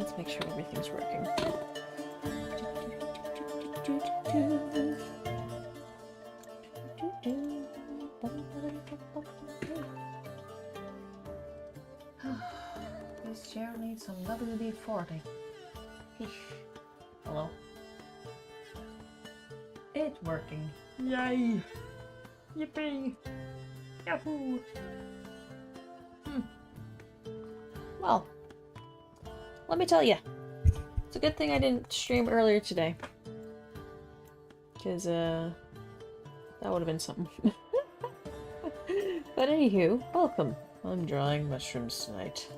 let's make sure everything's working. This chair needs some WD-40. Hello? It's working. Yay! Yippee! Yahoo! Well, let me tell you. It's a good thing I didn't stream earlier today. Because, that would have been something. But anywho, welcome. I'm drawing mushrooms tonight.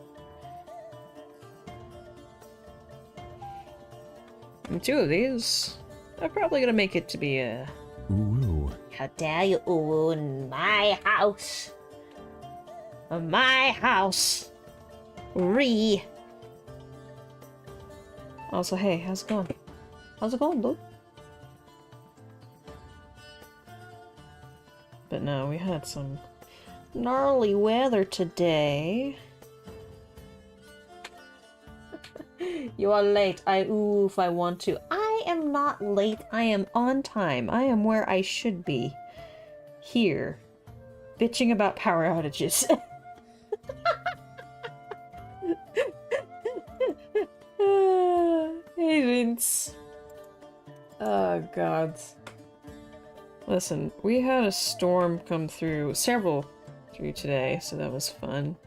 And 2 of these are probably gonna make it to be a... Ooh. How dare you ooh in my house? My house! Also, hey, how's it going? How's it going, dude? But no, we had some gnarly weather today. You are late. I ooh if I want to. I am not late. I am on time. I am where I should be. Here. Bitching about power outages. Hey, Vince. Oh, God. Listen, we had a storm come through, several through today, so that was fun.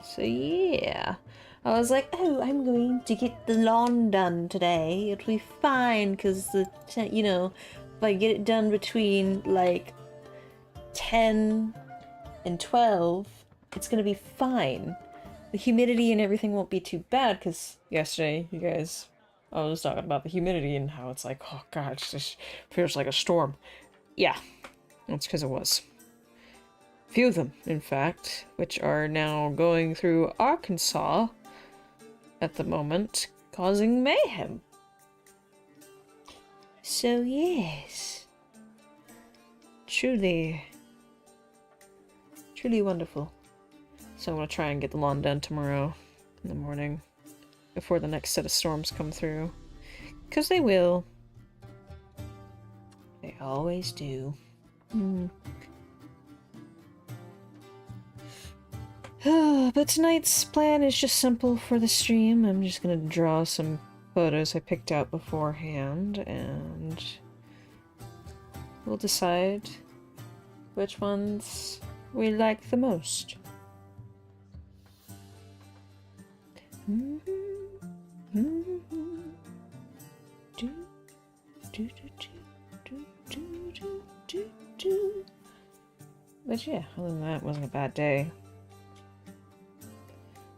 So yeah, I was like, oh, I'm going to get the lawn done today. It'll be fine, because you know, if I get it done between, like, 10 and 12, it's gonna be fine. The humidity and everything won't be too bad, because yesterday, you guys, I was talking about the humidity and how it's like, oh god, it just feels like a storm. Yeah, that's because it was. Few of them, in fact, which are now going through Arkansas at the moment, causing mayhem. So yes, truly wonderful. So I'm gonna try and get the lawn done tomorrow in the morning before the next set of storms come through, because they will. They always do. But tonight's plan is just simple for the stream. I'm just gonna draw some photos I picked out beforehand, and we'll decide which ones we like the most. But yeah, other than that, it wasn't a bad day.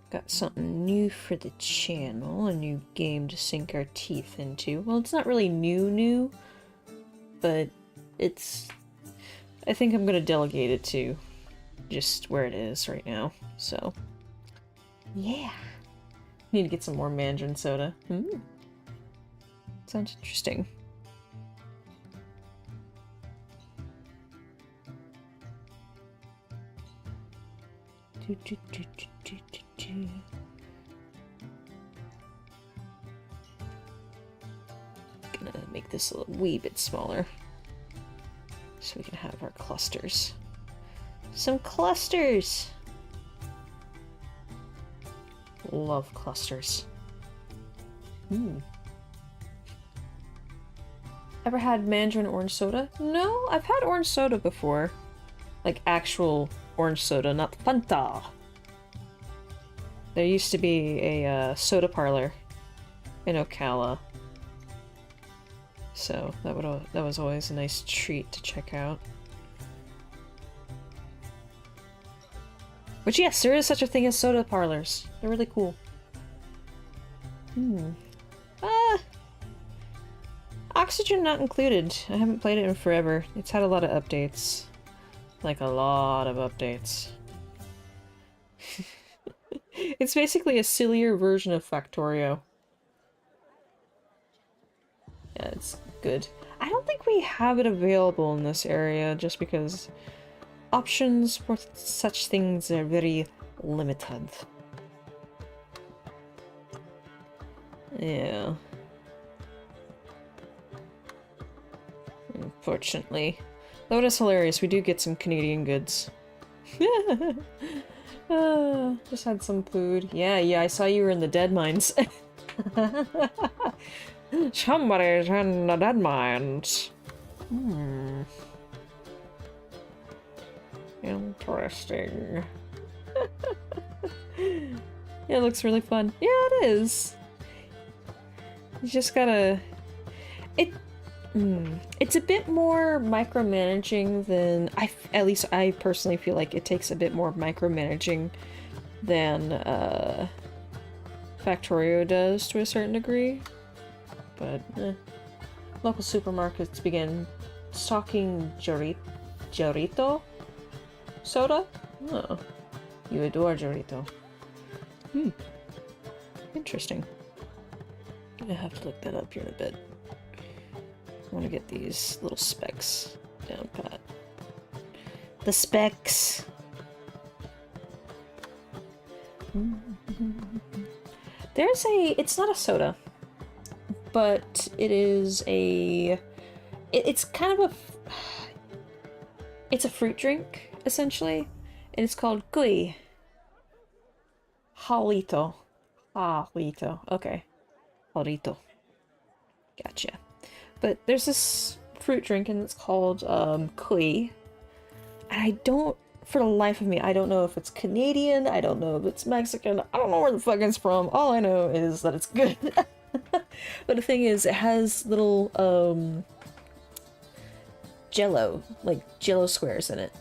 Got something new for the channel, a new game to sink our teeth into. Well, it's not really new, but it's... I think I'm gonna delegate it to just where it is right now, so... yeah. Need to get some more mandarin soda. Sounds interesting. Gonna make this a wee bit smaller so we can have our clusters. Some clusters! Love clusters. Ever had mandarin orange soda? No, I've had orange soda before. Like actual orange soda, not Fanta. There used to be a soda parlor in Ocala. So that was always a nice treat to check out. Which, yes, there is such a thing as soda parlors. They're really cool. Oxygen not included. I haven't played it in forever. It's had a lot of updates. Like, a lot of updates. It's basically a sillier version of Factorio. Yeah, it's good. I don't think we have it available in this area, just because options for such things are very limited. Yeah. Unfortunately. Though it is hilarious, we do get some Canadian goods. Just had some food. Yeah, I saw you were in the dead mines. Somebody's in the dead mines. Interesting. Yeah, it looks really fun. Yeah, it is. You just gotta... It's a bit more micromanaging than... At least I personally feel like it takes a bit more micromanaging than Factorio does to a certain degree. But, local supermarkets began stocking Jarrito soda? Oh. You adore Jarrito. Interesting. I have to look that up here in a bit. I want to get these little specs down pat. The specs! There's it's not a soda, but it is it's kind of it's a fruit drink, essentially, and it's called Gui. Jalito. Okay. Jalito. Gotcha. But there's this fruit drink and it's called Kui. And I don't, for the life of me, I don't know if it's Canadian, I don't know if it's Mexican, I don't know where the fuck it's from. All I know is that it's good. But the thing is, it has little jello, like jello squares in it.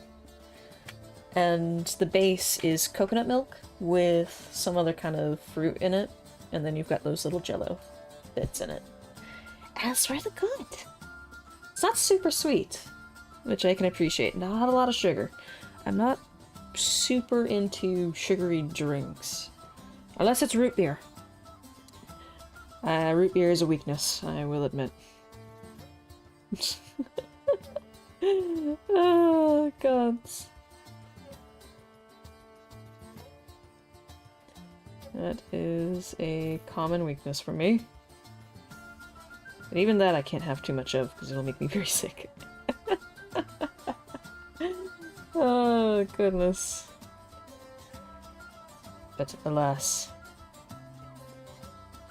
And the base is coconut milk with some other kind of fruit in it. And then you've got those little jello bits in it. And it's really good. It's not super sweet, which I can appreciate. Not a lot of sugar. I'm not super into sugary drinks. Unless it's root beer. Root beer is a weakness, I will admit. Oh, God. That is a common weakness for me. But even that I can't have too much of, because it'll make me very sick. Oh, goodness. But alas.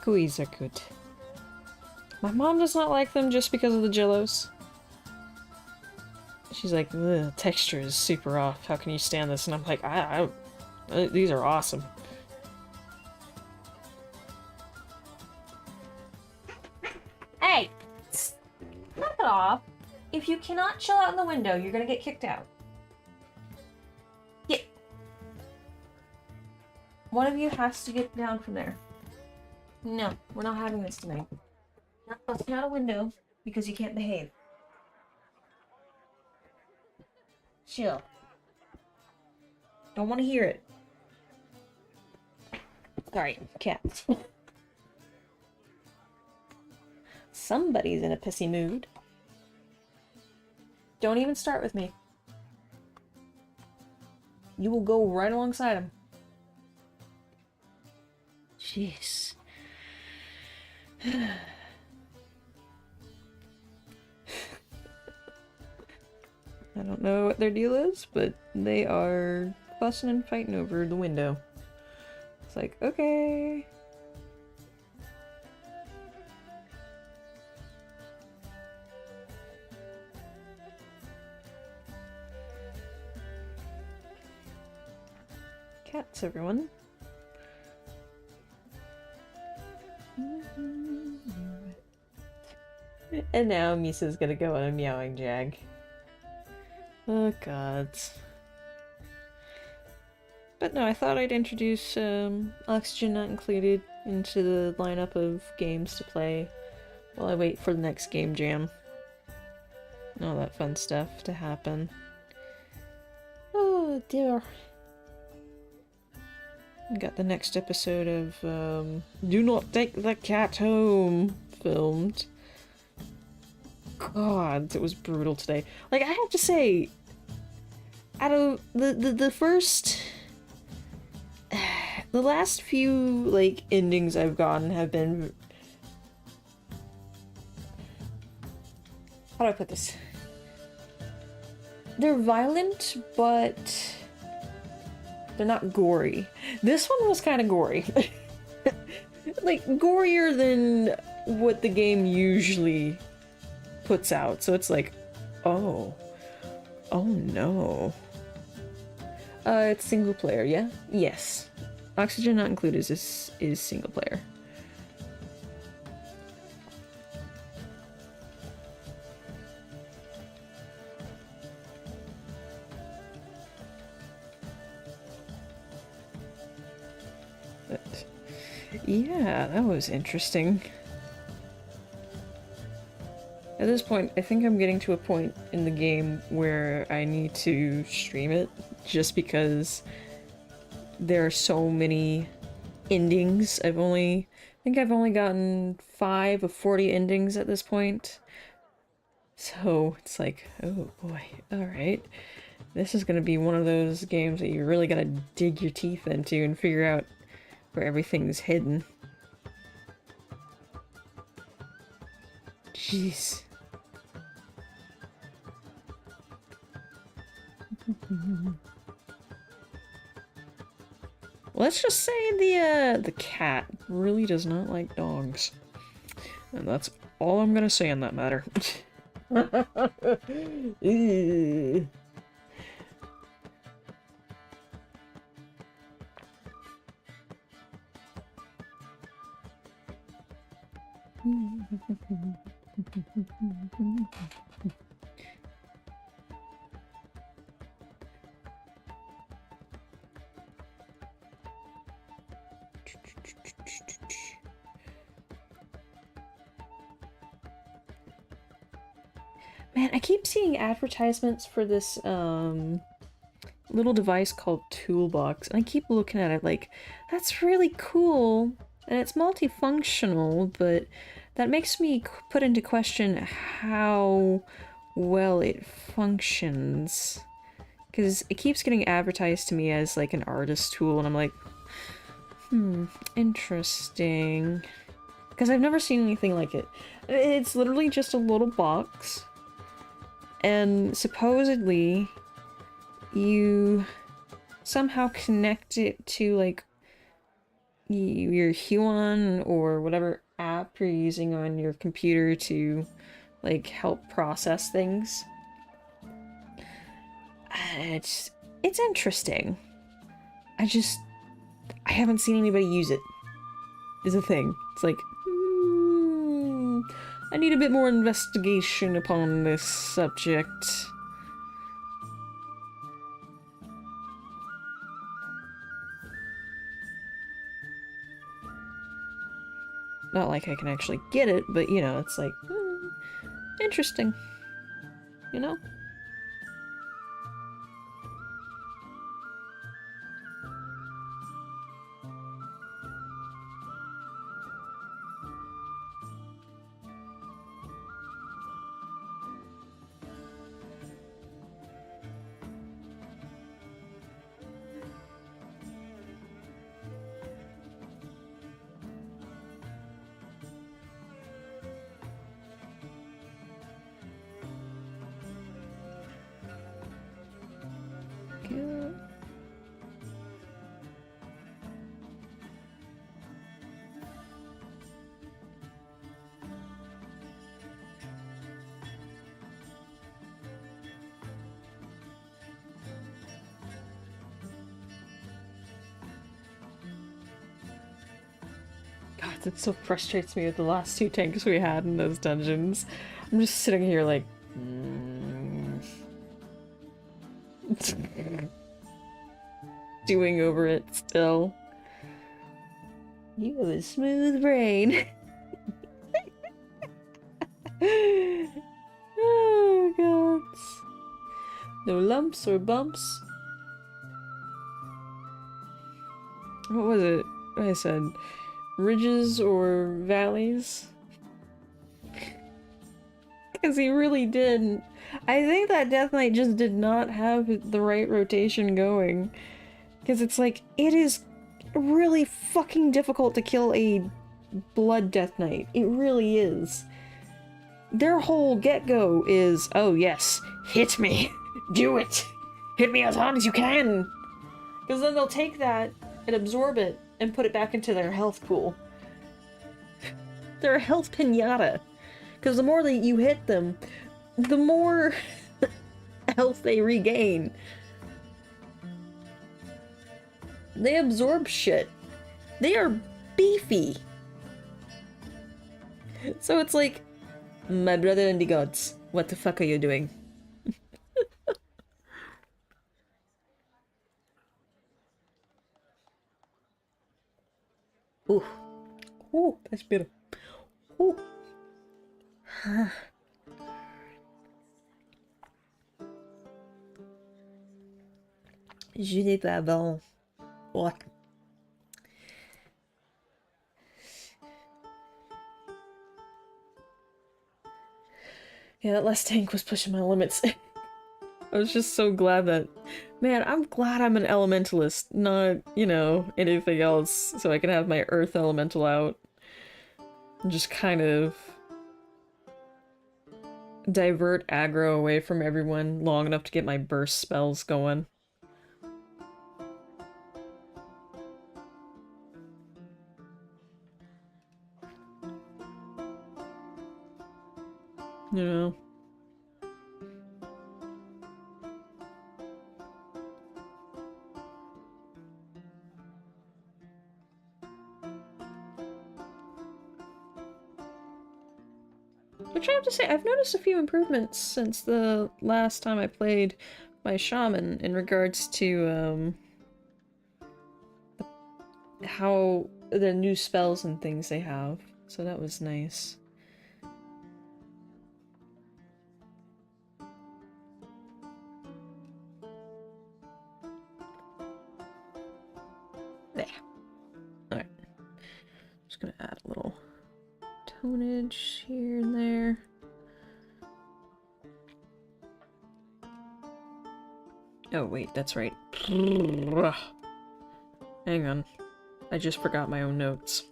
Kuis are good. My mom does not like them just because of the jellos. She's like, the texture is super off. How can you stand this? And I'm like, these are awesome. Hey! Knock it off. If you cannot chill out in the window, you're gonna get kicked out. Yeah. One of you has to get down from there. No, we're not having this tonight. Not busting out a window because you can't behave. Chill. Don't want to hear it. Sorry, cats. Somebody's in a pissy mood. Don't even start with me. You will go right alongside him. Jeez. I don't know what their deal is, but they are fussing and fighting over the window. It's like, okay. Cats, everyone. And now Misa's gonna go on a meowing jag. Oh god. But no, I thought I'd introduce Oxygen Not Included into the lineup of games to play while I wait for the next game jam. And all that fun stuff to happen. Oh dear. Got the next episode of Do Not Take the Cat Home filmed. God, it was brutal today. Like, I have to say, out of the first The last few, like, endings I've gotten have been... How do I put this? They're violent, but they're not gory. This one was kind of gory. Like, gorier than what the game usually puts out. So it's like, oh. Oh no. It's single player, yeah? Yes. Oxygen Not Included is single player. But, yeah, that was interesting. At this point, I think I'm getting to a point in the game where I need to stream it, just because there are so many endings. I think I've only gotten 5 of 40 endings at this point. So it's like, oh boy, alright. This is gonna be one of those games that you really gotta dig your teeth into and figure out where everything's hidden. Jeez. Let's just say the cat really does not like dogs. And that's all I'm gonna say on that matter. Ew. Man, I keep seeing advertisements for this little device called Toolbox, and I keep looking at it like, that's really cool, and it's multifunctional, but that makes me put into question how well it functions. Because it keeps getting advertised to me as like an artist tool, and I'm like, interesting. Because I've never seen anything like it. It's literally just a little box, and supposedly you somehow connect it to like your Huon or whatever app you're using on your computer to like help process things. It's interesting. I haven't seen anybody use it. Is a thing. It's like, I need a bit more investigation upon this subject. Not like I can actually get it, but you know, it's like, interesting. You know? God, that so frustrates me with the last 2 tanks we had in those dungeons. I'm just sitting here like... Stewing over it still. You have a smooth brain. Oh, gods. No lumps or bumps. What was it? I said ridges or valleys? Because he really didn't. I think that Death Knight just did not have the right rotation going. Because it's like, it is really fucking difficult to kill a Blood Death Knight. It really is. Their whole get-go is, oh yes, hit me. Do it. Hit me as hard as you can. Because then they'll take that and absorb it and put it back into their health pool. They're a health pinata. Because the more that you hit them, the more health they regain. They absorb shit. They are beefy. So it's like, my brother and the gods, what the fuck are you doing? Ooh. Ooh, that's bitter. Ooh. Je n'ai pas bon. What? Yeah, that last tank was pushing my limits. I was just so glad that... Man, I'm glad I'm an elementalist, not, you know, anything else, so I can have my earth elemental out. And just kind of... divert aggro away from everyone long enough to get my burst spells going. You know? Which I have to say, I've noticed a few improvements since the last time I played my shaman in regards to, how the new spells and things they have. So that was nice. There. Alright. Just gonna add a little tonnage here and there. Oh wait, that's right. Hang on. I just forgot my own notes.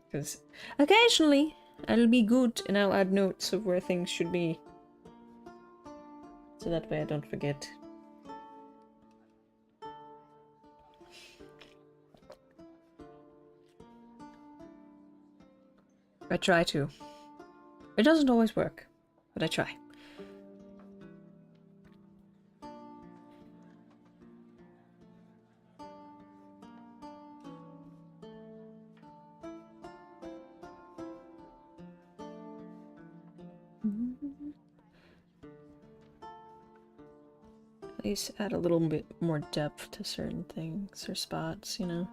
Because occasionally I'll be good and I'll add notes of where things should be. So that way I don't forget. I try to. It doesn't always work, but I try. At least add a little bit more depth to certain things or spots, you know?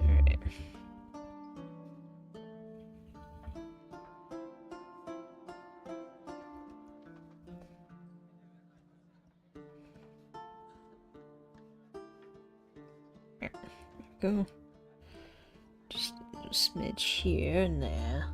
Alright. There we go. Just a little smidge here and there.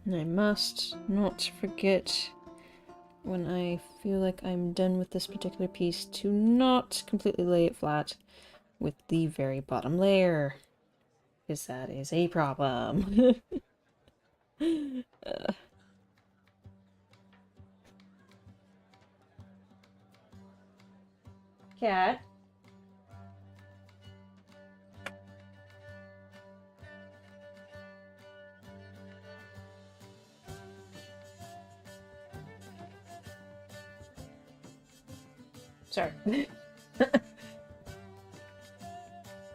And I must not forget, when I feel like I'm done with this particular piece, to not completely lay it flat with the very bottom layer, because that is a problem. Cat? sorry.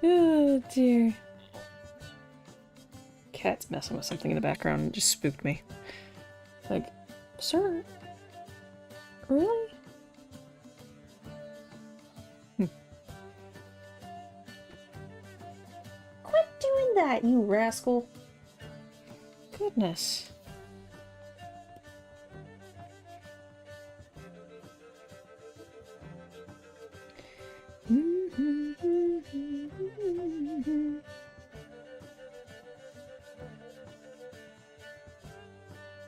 Oh dear. Cat's messing with something in the background and just spooked me. Like, sir? Really? Quit doing that, you rascal. Goodness.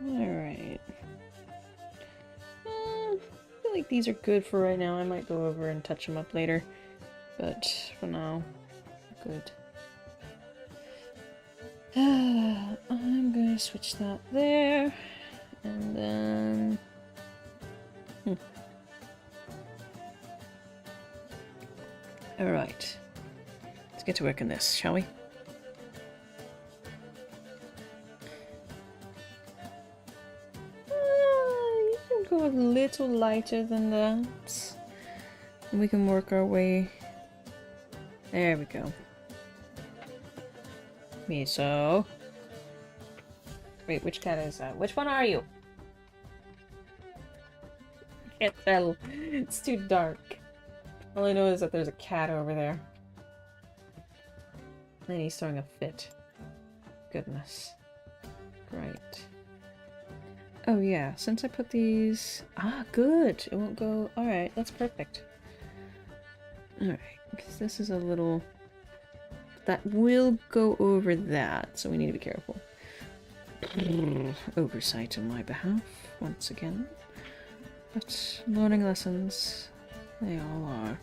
Alright. I feel like these are good for right now. I might go over and touch them up later. But for now, good. I'm gonna switch that there. And then... Alright. Let's get to work on this, shall we? You can go a little lighter than that. And we can work our way... There we go. Miso. Wait, which cat is that? Which one are you? Can't tell. It's too dark. All I know is that there's a cat over there. And he's throwing a fit. Goodness. Great. Oh yeah, since I put these... Ah, good! It won't go... Alright, that's perfect. Alright, because this is a little... That will go over that, so we need to be careful. Oversight on my behalf, once again. But learning lessons, they all are.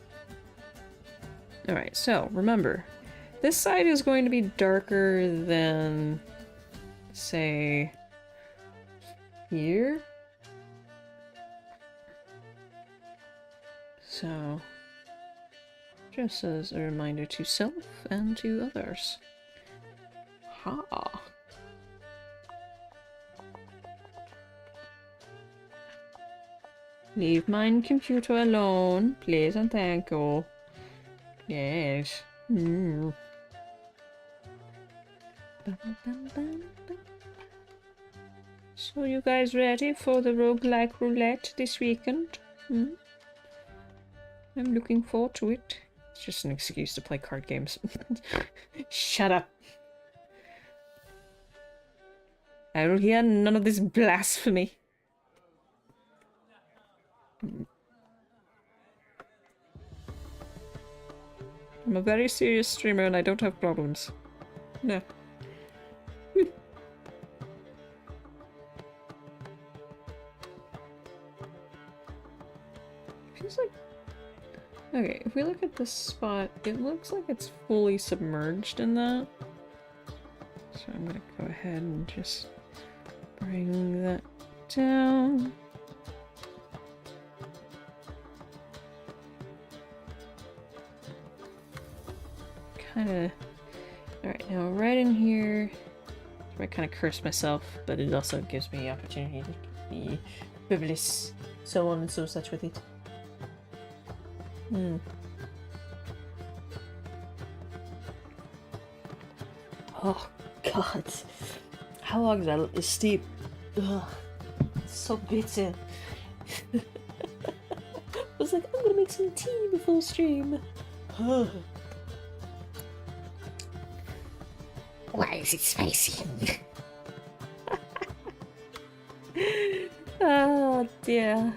Alright, so remember, this side is going to be darker than, say, here. So, just as a reminder to self and to others. Ha! Leave my computer alone, please and thank you. Yes. Mm. So you guys ready for the roguelike roulette this weekend? Hmm? I'm looking forward to it. It's just an excuse to play card games. Shut up. I will hear none of this blasphemy. I'm a very serious streamer and I don't have problems. No. Feels like... Okay, if we look at this spot, it looks like it's fully submerged in that. So I'm gonna go ahead and just bring that down. Kinda... Alright, now right in here, I kind of curse myself, but it also gives me the opportunity to be frivolous, so on and so such with it. Oh god, how long is that? It's steep. Ugh, it's so bitter. I was like, I'm gonna make some tea before stream. Why is it spicy? Oh dear.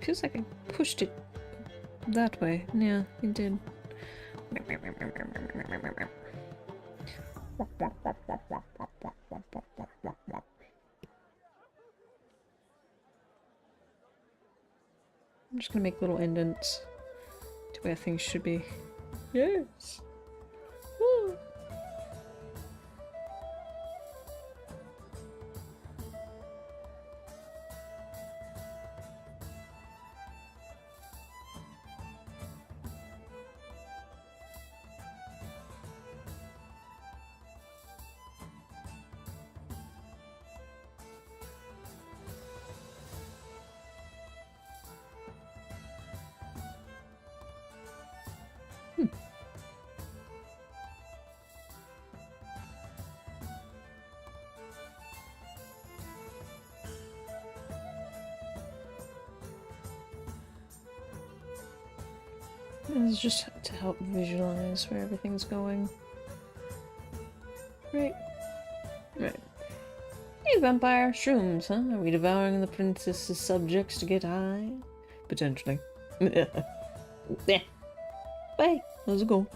Feels like I pushed it that way. Yeah, it did. I'm just gonna make little indents to where things should be. Yes! Woo. It's just to help visualize where everything's going. Right. Right. Hey, vampire. Shrooms, huh? Are we devouring the princess's subjects to get high? Potentially. Yeah. Bye. How's it going?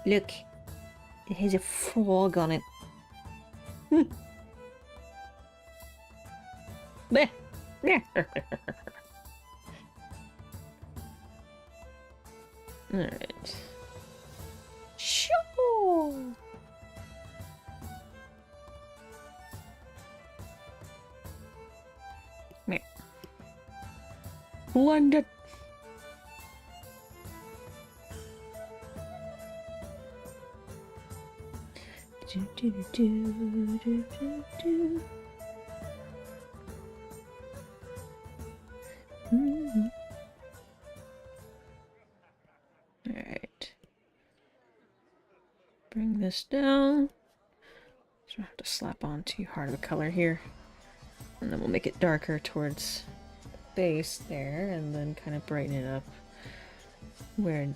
Look. It has a frog on it. Alright. Sure! Meh. Blend it. Alright. Bring this down. So I have to slap on too hard of a color here. And then we'll make it darker towards the base there, and then kind of brighten it up where...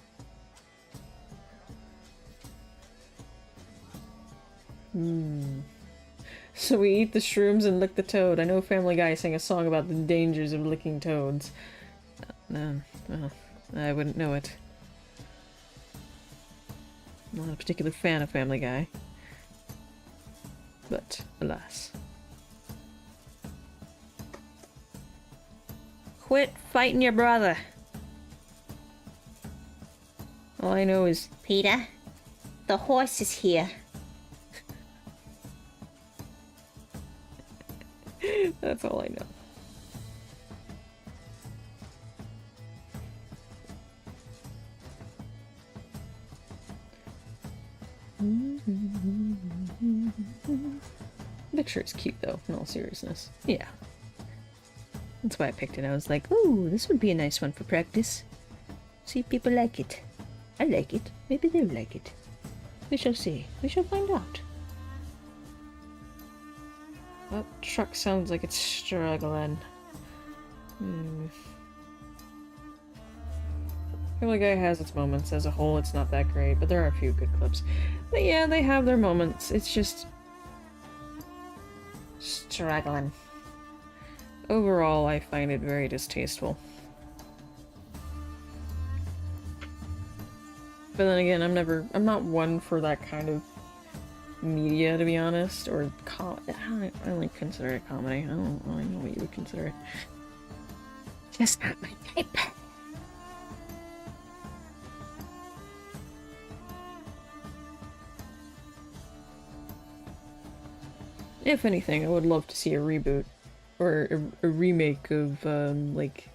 So we eat the shrooms and lick the toad. I know Family Guy sang a song about the dangers of licking toads. No, well, I wouldn't know it. I'm not a particular fan of Family Guy. But, alas. Quit fighting your brother. All I know is... Peter, the horse is here. That's all I know. The picture is cute though, in all seriousness. Yeah. That's why I picked it. I was like, ooh, this would be a nice one for practice. See if people like it. I like it. Maybe they'll like it. We shall see. We shall find out. That truck sounds like it's struggling. Family Guy has its moments. As a whole, it's not that great, but there are a few good clips. But yeah, they have their moments. It's just... struggling. Overall, I find it very distasteful. But then again, I'm not one for that kind of media, to be honest, or I don't really consider it comedy. I don't really know what you would consider it. Just not my type. If anything, I would love to see a reboot or a remake of like.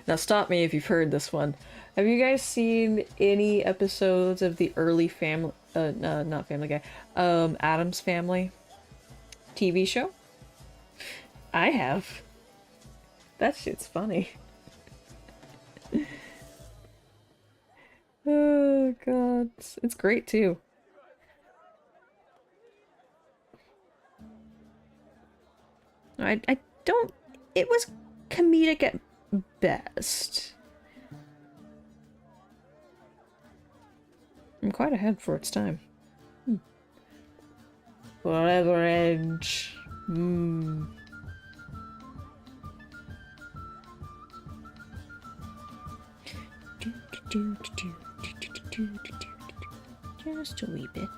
Now stop me if you've heard this one. Have you guys seen any episodes of the early Family... no, not Family Guy. Addams Family TV show? I have. That shit's funny. Oh god. It's great too. I don't... It was comedic at best. I'm quite ahead for its time. Forever Edge. Just a wee bit.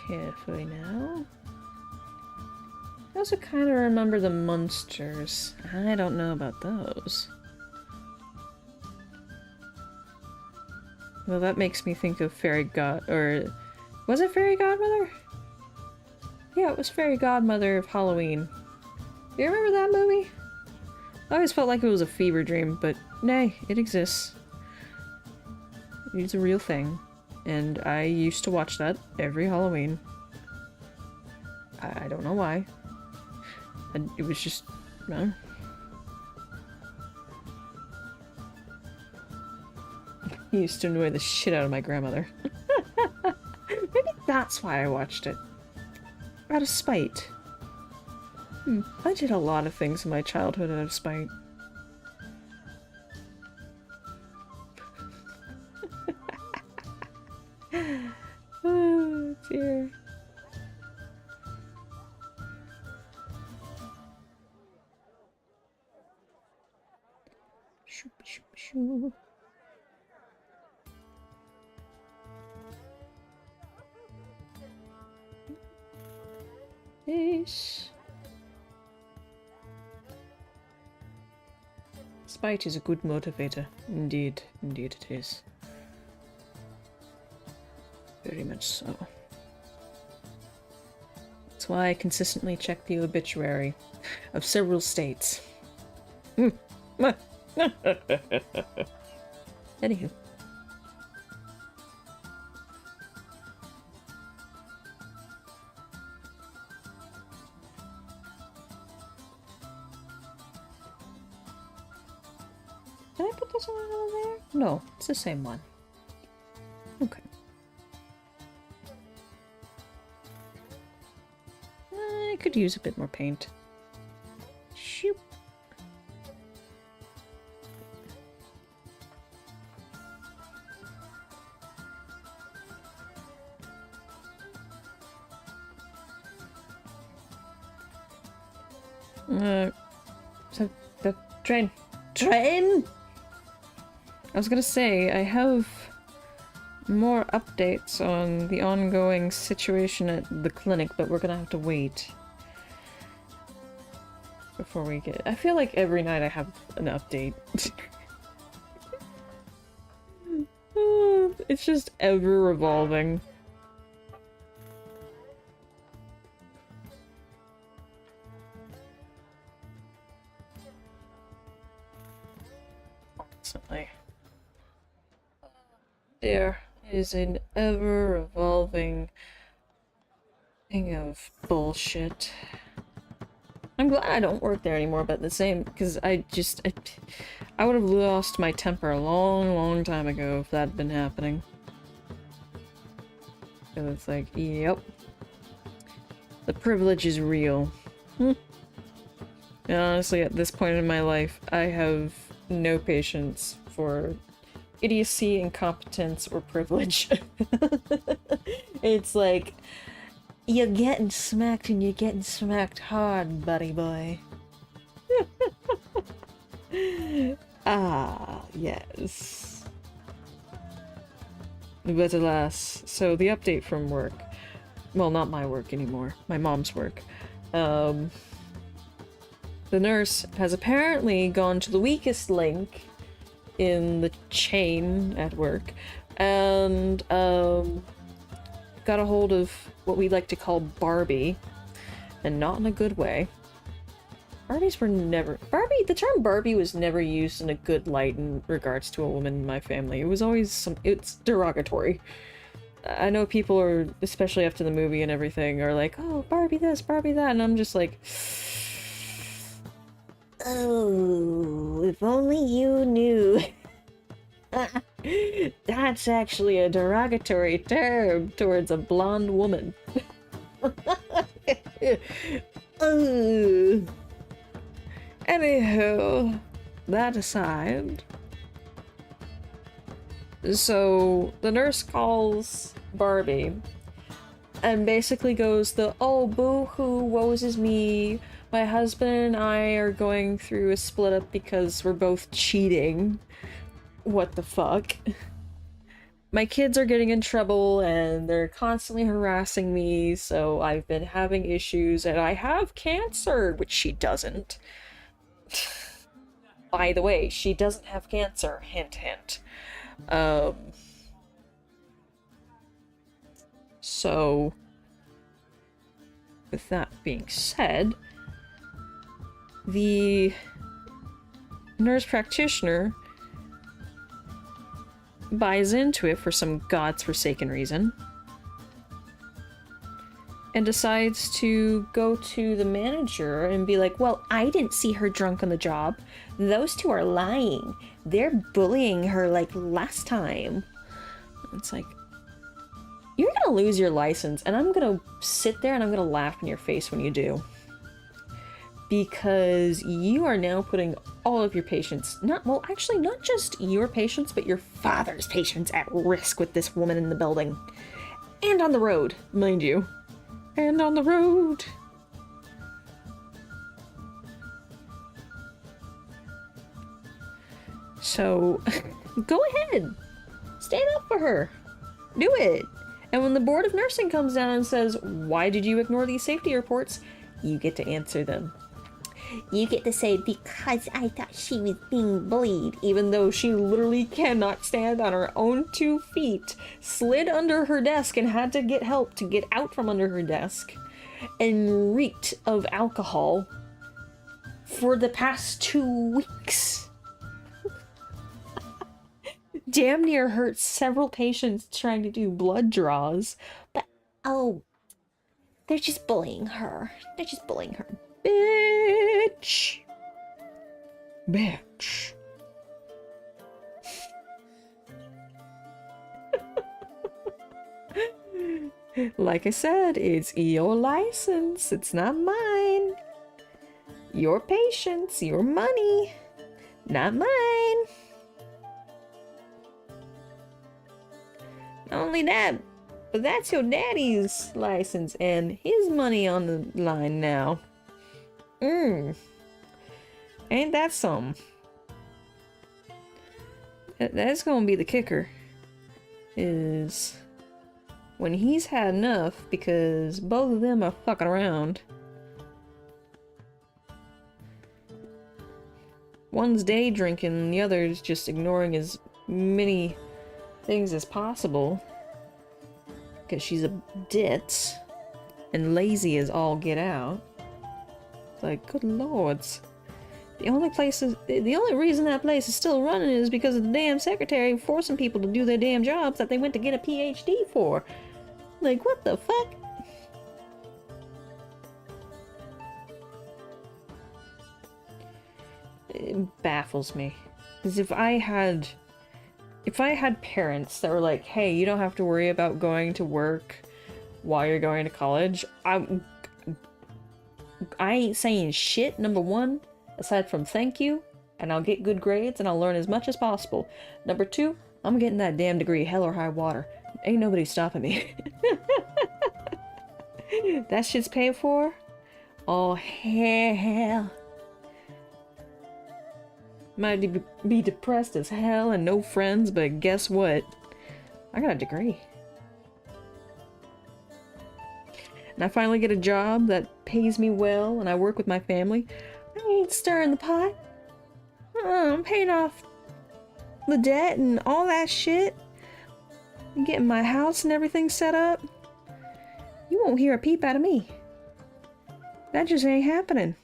Carefully now. I also kind of remember the Munsters. I don't know about those. Well, that makes me think of Fairy God... or... was it Fairy Godmother? Yeah, it was Fairy Godmother of Halloween. Do you remember that movie? I always felt like it was a fever dream, but nay, it exists. It's a real thing. And I used to watch that every Halloween. I don't know why. And it was just... no. He used to annoy the shit out of my grandmother. Maybe that's why I watched it. Out of spite. I did a lot of things in my childhood out of spite. Oh, dear. Shoop, shoop, shoop. Yes. Spite is a good motivator. Indeed. Indeed it is. Very much so. That's why I consistently check the obituary of several states. Anywho. Did I put this one over there? No, it's the same one. Okay. I could use a bit more paint. Shoop. So the train. Train! I was gonna say, I have more updates on the ongoing situation at the clinic, but we're gonna have to wait before we get... I feel like every night I have an update. It's just ever revolving. Constantly. There is an ever-evolving thing of bullshit. I'm glad I don't work there anymore, but the same, because I would have lost my temper a long, long time ago if that had been happening. Because it's like, yep. The privilege is real. And honestly, at this point in my life, I have no patience for idiocy, incompetence, or privilege. It's like, you're getting smacked and you're getting smacked hard, buddy boy. Ah, yes. But alas, so the update from work. Well, not my work anymore. My mom's work. The nurse has apparently gone to the weakest link in the chain at work and got a hold of what we like to call Barbie, and not in a good way. The term Barbie was never used in a good light in regards to a woman in my family. It was always it's derogatory. I know people are, especially after the movie and everything, are like, oh, Barbie this, Barbie that, and I'm just like, Oh, if only you knew. that's actually a derogatory term towards a blonde woman. Anywho, that aside, so the nurse calls Barbie and basically goes oh, boo-hoo, woes is me, my husband and I are going through a split up because we're both cheating. What the fuck? My kids are getting in trouble and they're constantly harassing me, so I've been having issues, and I have cancer, which she doesn't. By the way, she doesn't have cancer, hint hint. So, with that being said, the nurse practitioner buys into it for some godforsaken reason and decides to go to the manager and be like, well, I didn't see her drunk on the job. Those two are lying. They're bullying her like last time. It's like, you're gonna lose your license, and I'm gonna sit there and I'm gonna laugh in your face when you do. Because you are now putting all of your patients, well, actually, not just your patients, but your father's patients at risk with this woman in the building. And on the road, mind you. And on the road. So, go ahead. Stand up for her. Do it. And when the board of nursing comes down and says, why did you ignore these safety reports? You get to answer them. You get to say, because I thought she was being bullied. Even though she literally cannot stand on her own 2 feet, slid under her desk and had to get help to get out from under her desk, and reeked of alcohol for the past 2 weeks. Damn near hurt several patients trying to do blood draws. But, oh, they're just bullying her. They're just bullying her. Bitch. Bitch. Like I said, it's your license. It's not mine. Your patients, your money. Not mine. Not only that, but that's your daddy's license and his money on the line now. Ain't that some? That's gonna be the kicker. Is when he's had enough, because both of them are fucking around. One's day drinking and the other's just ignoring as many things as possible. Because she's a ditz. And lazy as all get out. It's like, good lords. The only reason that place is still running is because of the damn secretary forcing people to do their damn jobs that they went to get a PhD for. Like, what the fuck? It baffles me. Because if I had parents that were like, hey, you don't have to worry about going to work while you're going to college, I ain't saying shit, number one, aside from thank you, and I'll get good grades and I'll learn as much as possible. Number two, I'm getting that damn degree, hell or high water. Ain't nobody stopping me. That shit's paid for? Oh, hell. Might be depressed as hell and no friends, but guess what? I got a degree. And I finally get a job that pays me well and I work with my family. I ain't stirring the pot. I'm paying off the debt and all that shit. I'm getting my house and everything set up. You won't hear a peep out of me. That just ain't happening.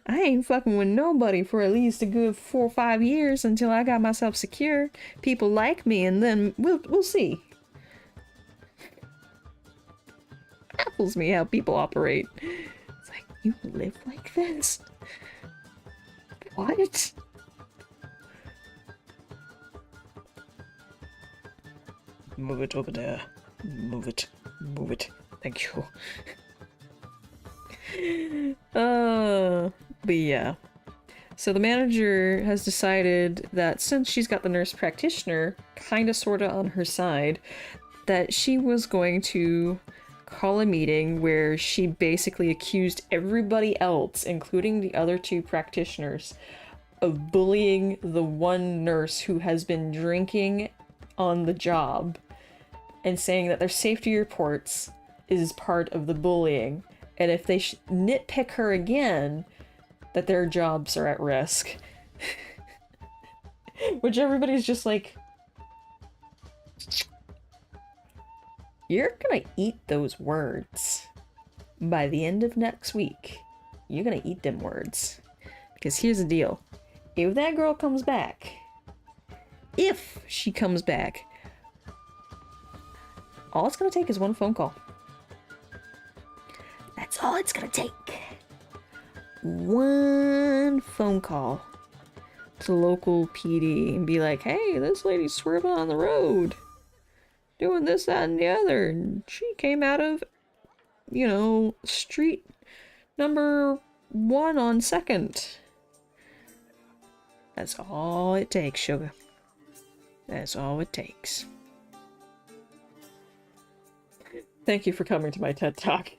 I ain't fucking with nobody for at least a good 4 or 5 years until I got myself secure. People like me, and then we'll see. Baffles me how people operate. It's like, you live like this? What? Move it over there. Move it. Move it. Thank you. But yeah. So the manager has decided that since she's got the nurse practitioner kinda sorta on her side, that she was going to call a meeting where she basically accused everybody else, including the other 2 practitioners, of bullying the one nurse who has been drinking on the job, and saying that their safety reports is part of the bullying. And if they nitpick her again, that their jobs are at risk. Which everybody's just like, you're gonna eat those words. By the end of next week, you're gonna eat them words. Because here's the deal. If that girl comes back, if she comes back, all it's gonna take is one phone call. That's all it's gonna take. One phone call to local PD and be like, hey, this lady's swerving on the road, doing this, that, and the other, and she came out of, you know, street number 1 on 2nd. That's all it takes, sugar. That's all it takes. Thank you for coming to my TED Talk.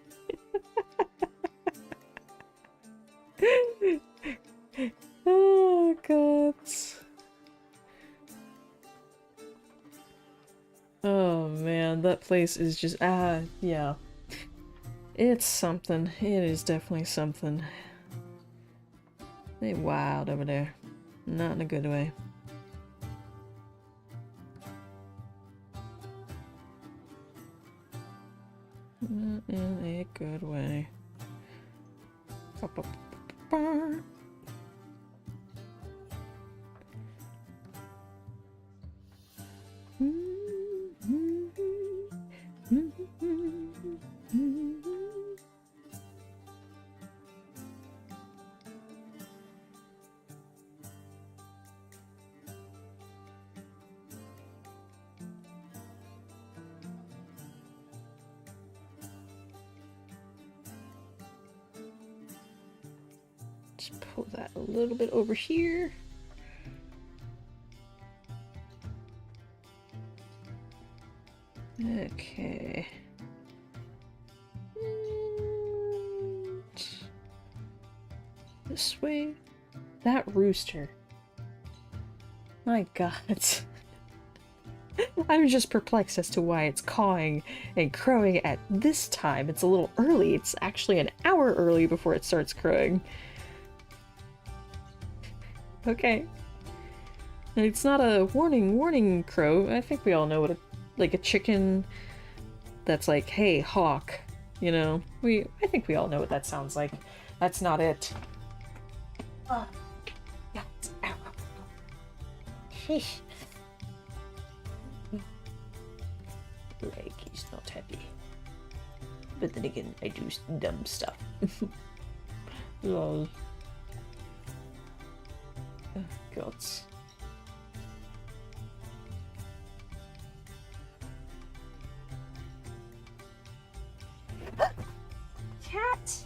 Oh, God. Oh, man, that place is just, yeah. It's something. It is definitely something. They wild over there. Not in a good way. Not in a good way. Just pull that a little bit over here. Okay. And this way. That rooster. My God. I'm just perplexed as to why it's cawing and crowing at this time. It's a little early. It's actually an hour early before it starts crowing. Okay. It's not a warning crow. I think we all know what like a chicken that's like, hey, hawk. You know? I think we all know what that sounds like. That's not it. Yeah. Ow. Sheesh. Like, he's not happy. But then again, I do dumb stuff. Lol. Oh, gods. Cat.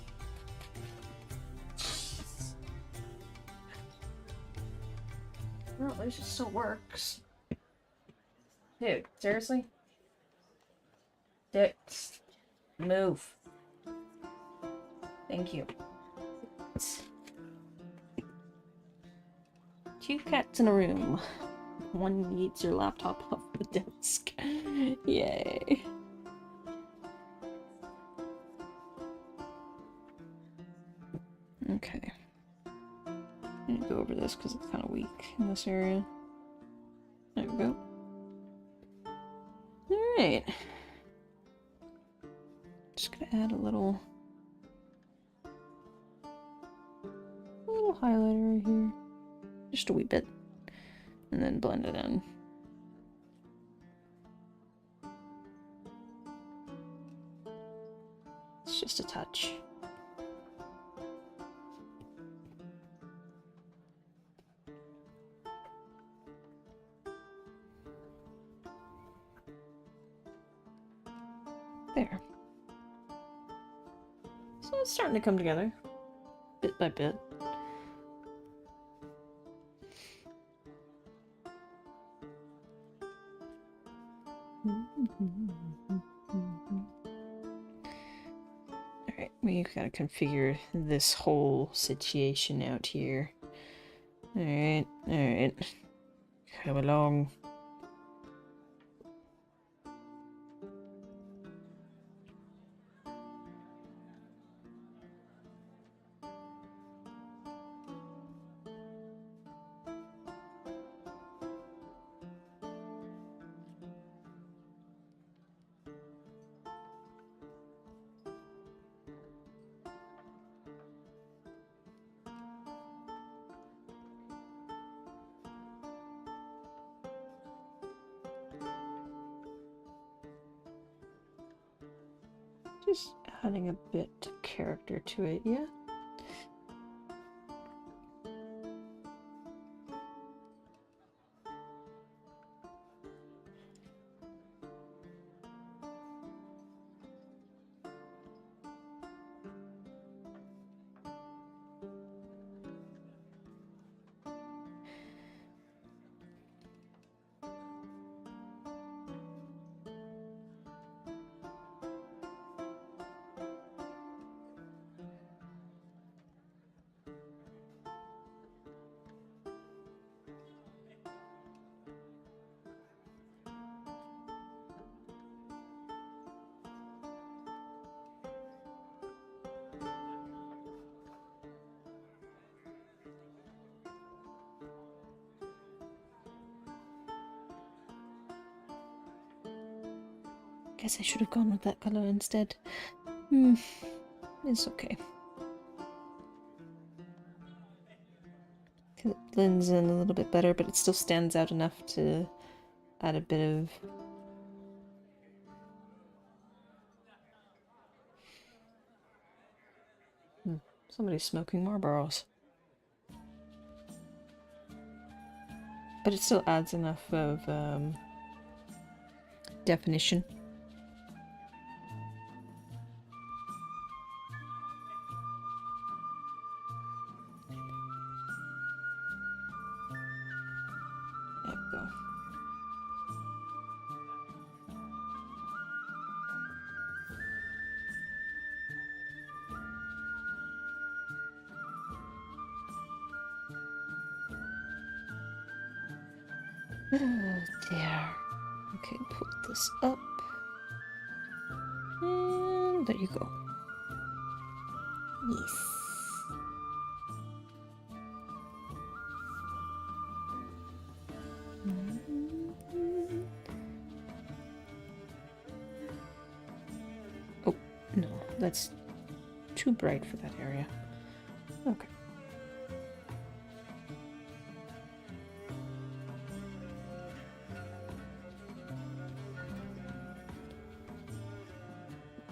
Well, at least it still works. Dude, seriously? Dude, move. Thank you. 2 cats in a room. One needs your laptop off the desk. Yay. Okay. I need to go over this because it's kind of weak in this area. There we go. Alright. Just gonna add a little highlighter right here. Just a wee bit. And then blend it in. It's just a touch. There. So it's starting to come together, bit by bit. Alright, we've got to configure this whole situation out here. Alright, alright. Come along. Just adding a bit of character to it, yeah? Guess I should have gone with that color instead. It's okay. 'Cause it blends in a little bit better, but it still stands out enough to add a bit of... Somebody's smoking Marlboros. But it still adds enough of definition. There we go. Oh dear. Okay, pull this up. And there you go. Yes. Oh, no, that's too bright for that area. Okay.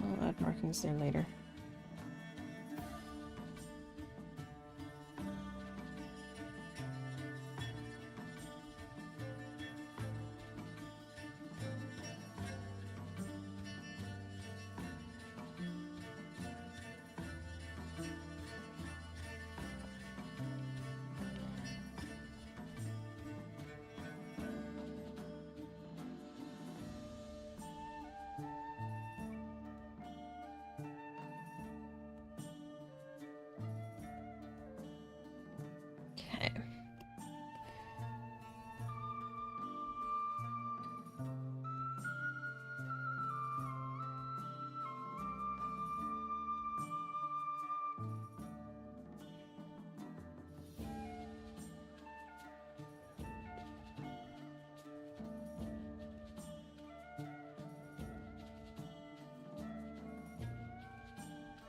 I'll add markings there later. Okay.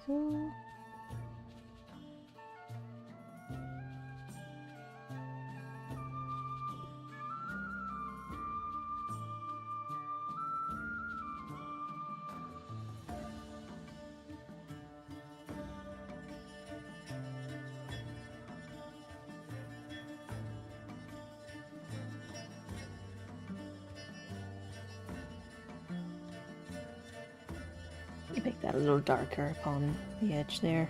So... You make that a little darker upon the edge there.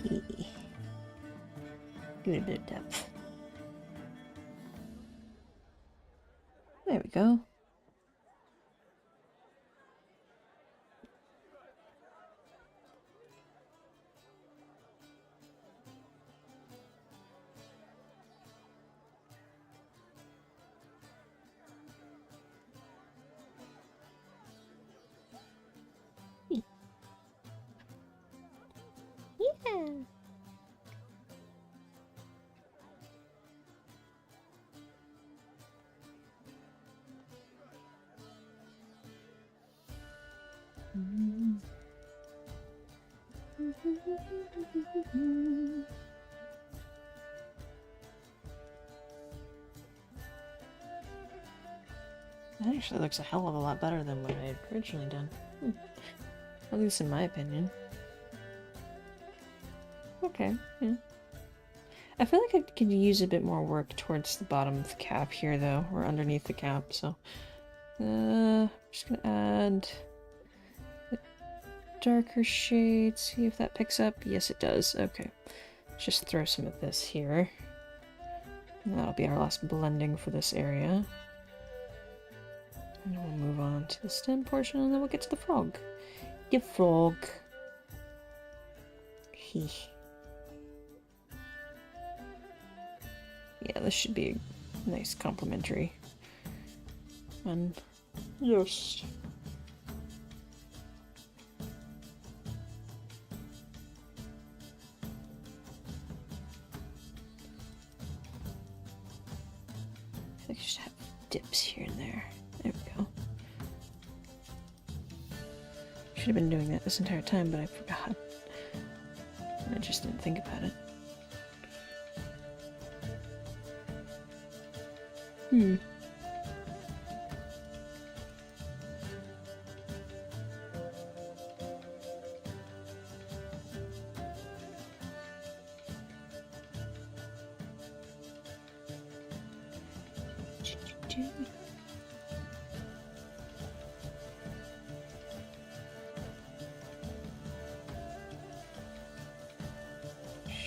Give it a bit of depth. There we go. Yeah. That actually looks a hell of a lot better than what I had originally done. At least in my opinion. Okay, yeah. I feel like I could use a bit more work towards the bottom of the cap here, though, or underneath the cap, so... I'm just gonna add a darker shade, see if that picks up. Yes, it does. Okay. Let's just throw some of this here. And that'll be our last blending for this area. And then we'll move on to the stem portion, and then we'll get to the frog. The frog. Hee. Yeah, this should be a nice complementary one. Yes. I think I should have dips here and there. There we go. should have been doing that this entire time, but I forgot. I just didn't think about it. Hmm.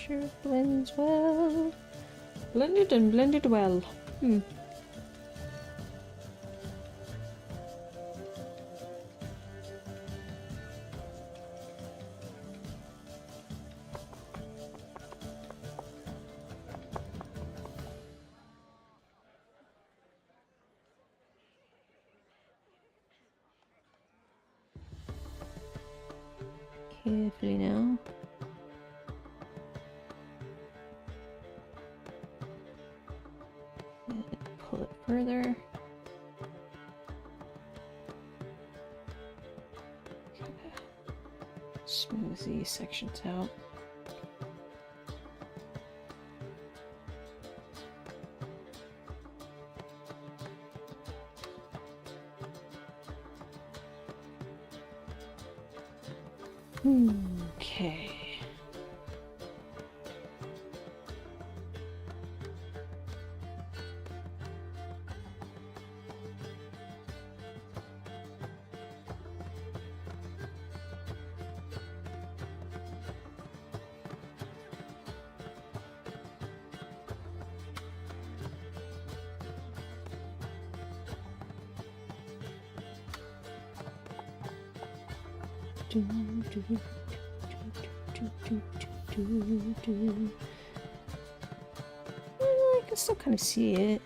Sure blends well. Blended and blended well. Hmm. Carefully now. And pull it further. Smooth these sections out. Okay. I can still kind of see it.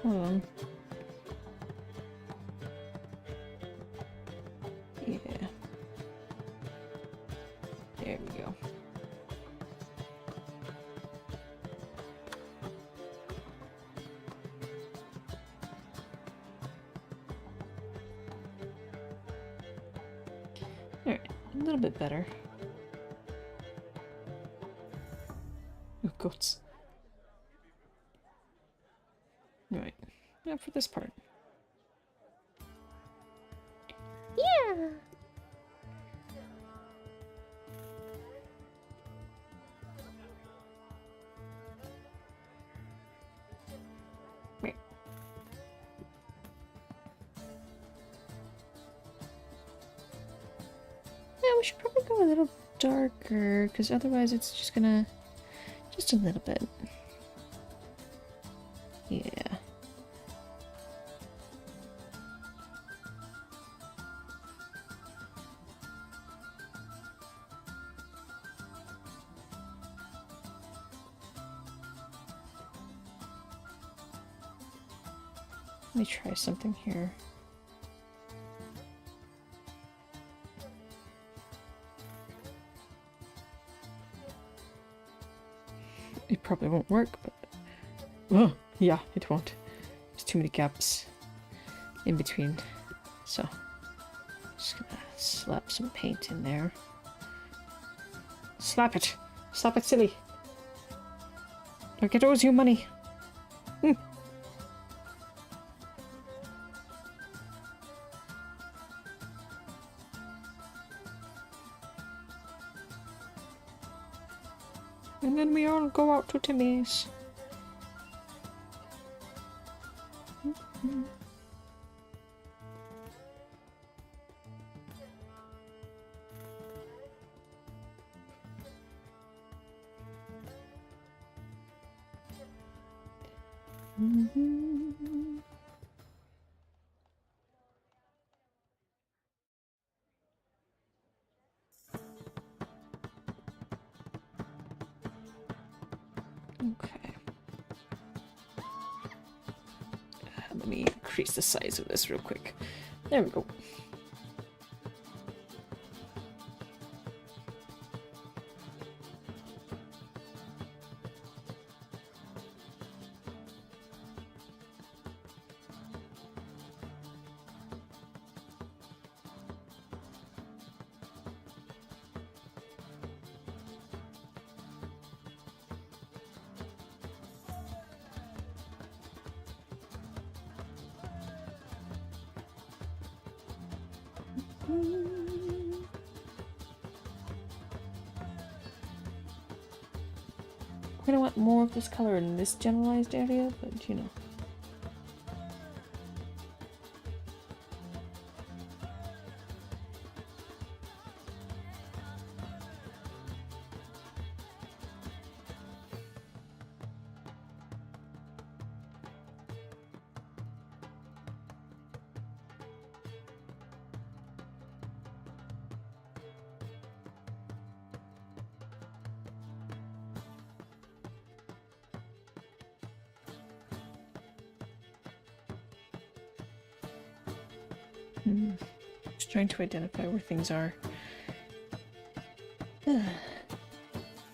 Hold on. Yeah. There we go. Alright, a little bit better. Oh, goats. Right. Now for this part. Yeah. Right. Yeah, we should probably go a little darker, because otherwise it's just gonna... Just a little bit. Yeah. Let me try something here. It probably won't work, but... Oh, yeah, it won't. There's too many gaps in between. So, just gonna slap some paint in there. Slap it! Slap it silly! Like it owes you money! Hmm. And then we all go out to Timmy's. Okay. Let me increase the size of this real quick. There we go. I want more of this color in this generalized area, but you know. Just trying to identify where things are.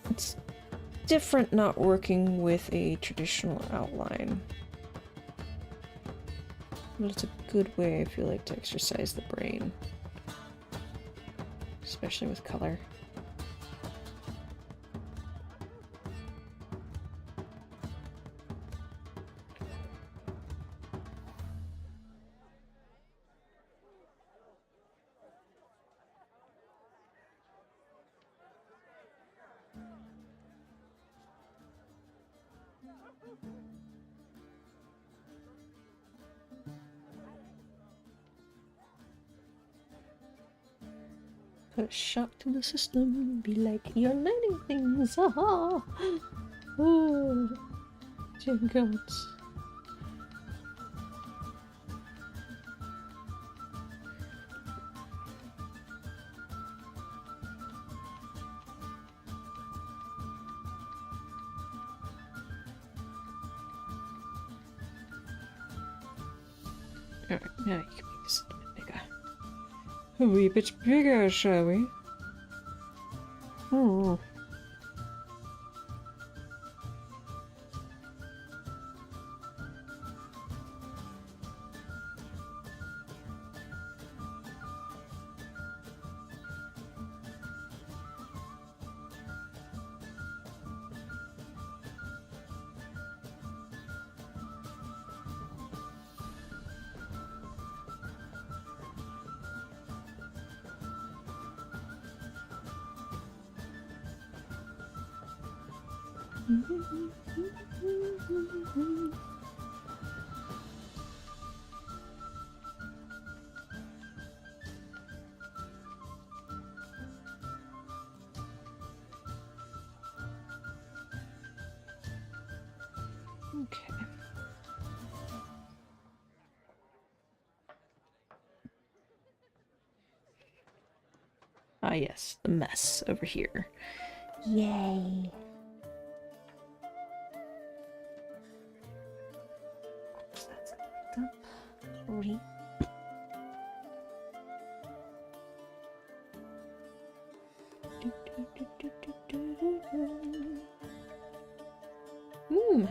It's different not working with a traditional outline. But it's a good way, I feel like, to exercise the brain. Especially with color. Put a shock to the system, be like, you're learning things, aha! Oh, Jim Goats. Alright, now you can make this a bit bigger. A wee bit bigger, shall we? Hmm. Okay. Ah yes, the mess over here. Yay. So that's up. Re-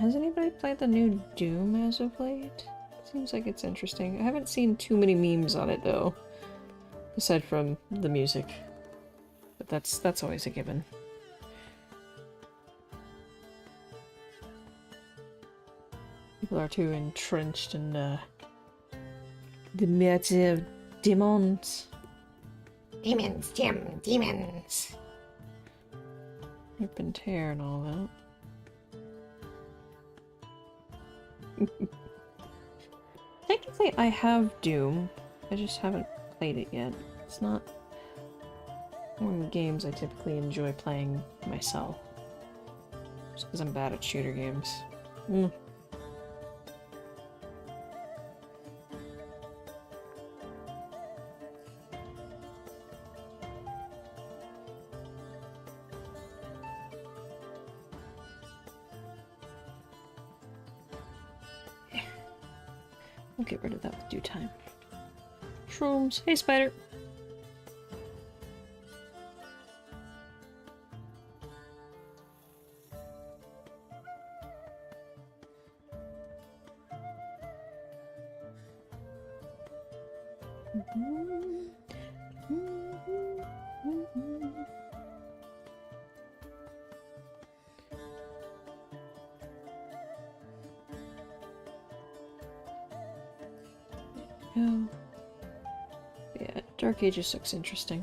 Has anybody played the new Doom as of late? Seems like it's interesting. I haven't seen too many memes on it though. Aside from the music. But that's always a given. People are too entrenched in the matter of demons. Demons, demons. Rip and tear and all that. Technically, I have Doom. I just haven't played it yet. It's not one of the games I typically enjoy playing myself. Just because I'm bad at shooter games. We'll get rid of that with due time. Shrooms. Hey, spider. Dark Ages looks interesting.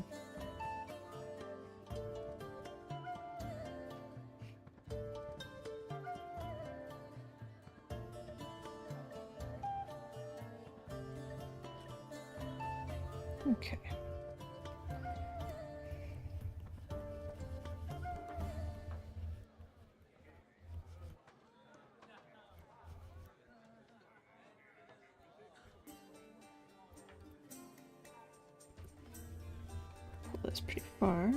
Okay. Pull this pretty far.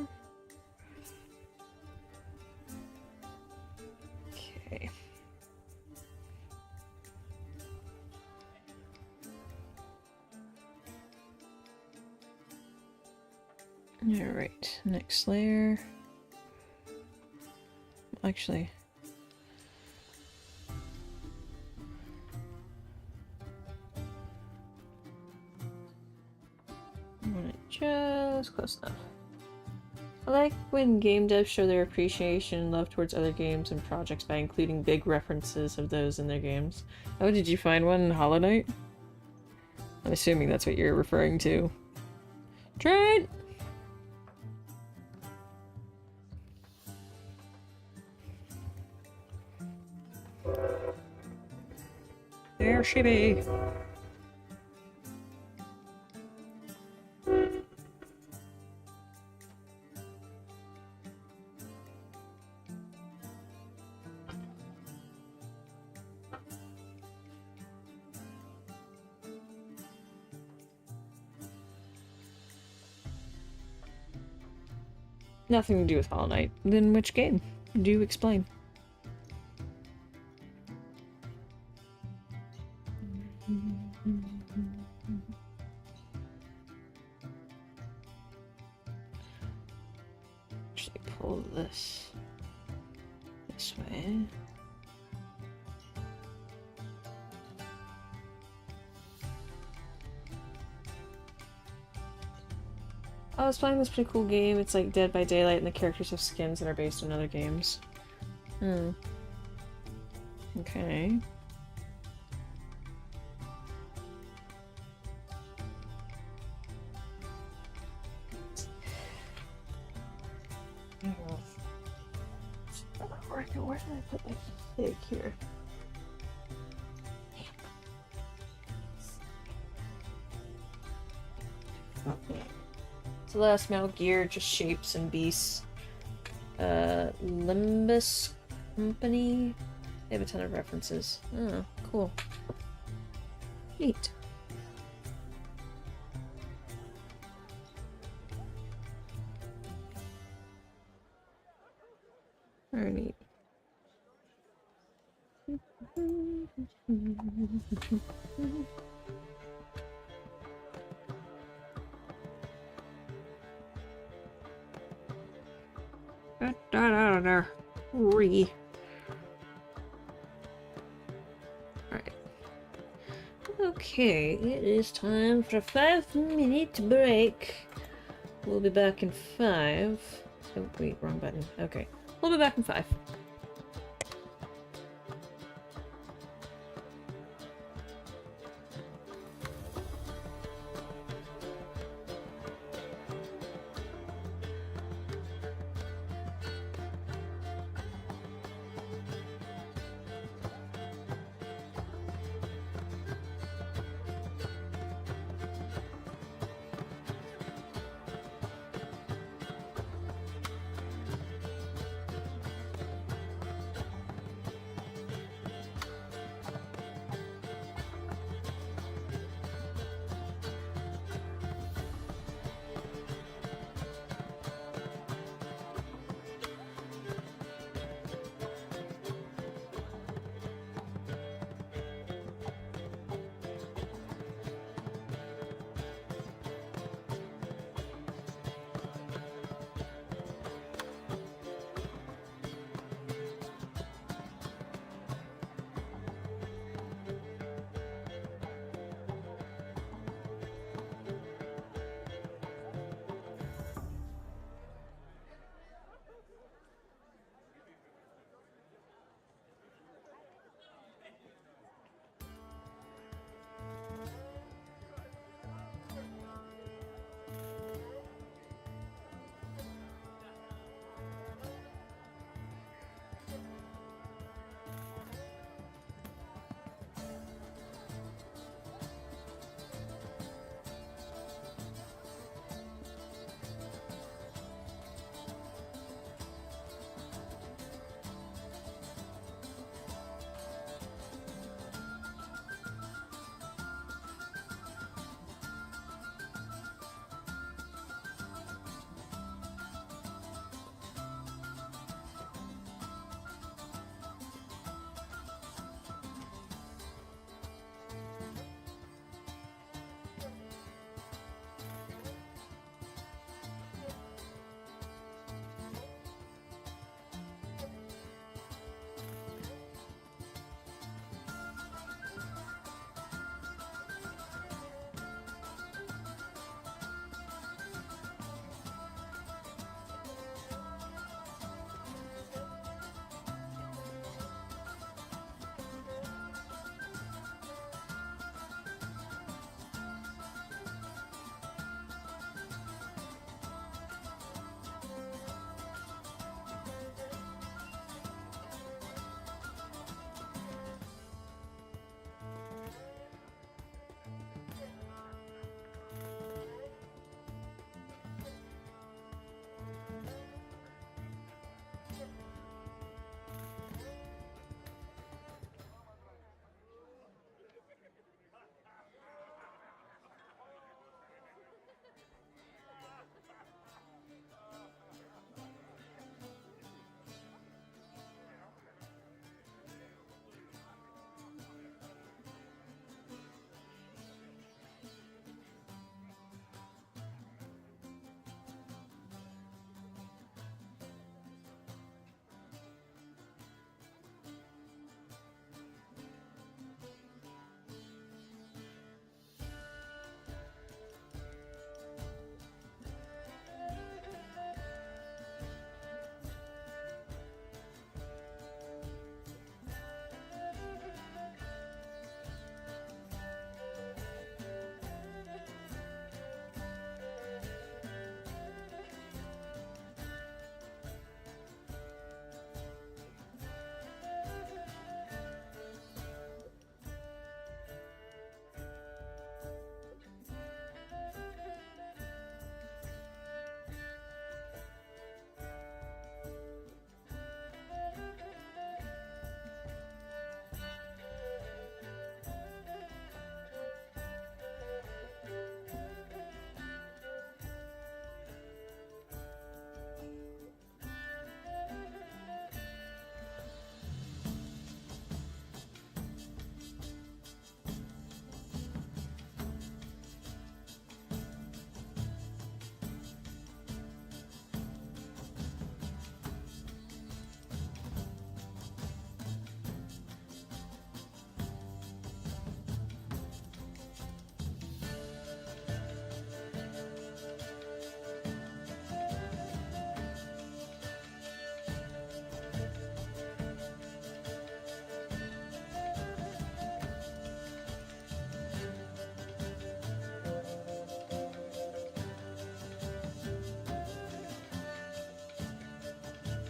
Okay. Alright, next layer. Actually, I want it just close enough. I like when game devs show their appreciation and love towards other games and projects by including big references of those in their games. Oh, did you find one in Hollow Knight? I'm assuming that's what you're referring to. Trent! There she be. Nothing to do with Hollow Knight. Then which game? Do explain. Actually pull this way. I was playing this pretty cool game. It's like Dead by Daylight, and the characters have skins that are based on other games. Hmm. Okay. Where did I put my pig here? Okay. So last Metal Gear, just shapes and beasts. Limbus Company. They have a ton of references. Oh, cool. Neat. Very neat. Get that out of there. Alright. Okay, it is time for a 5-minute break. We'll be back in 5. Oh, wait, wrong button. Okay. We'll be back in 5.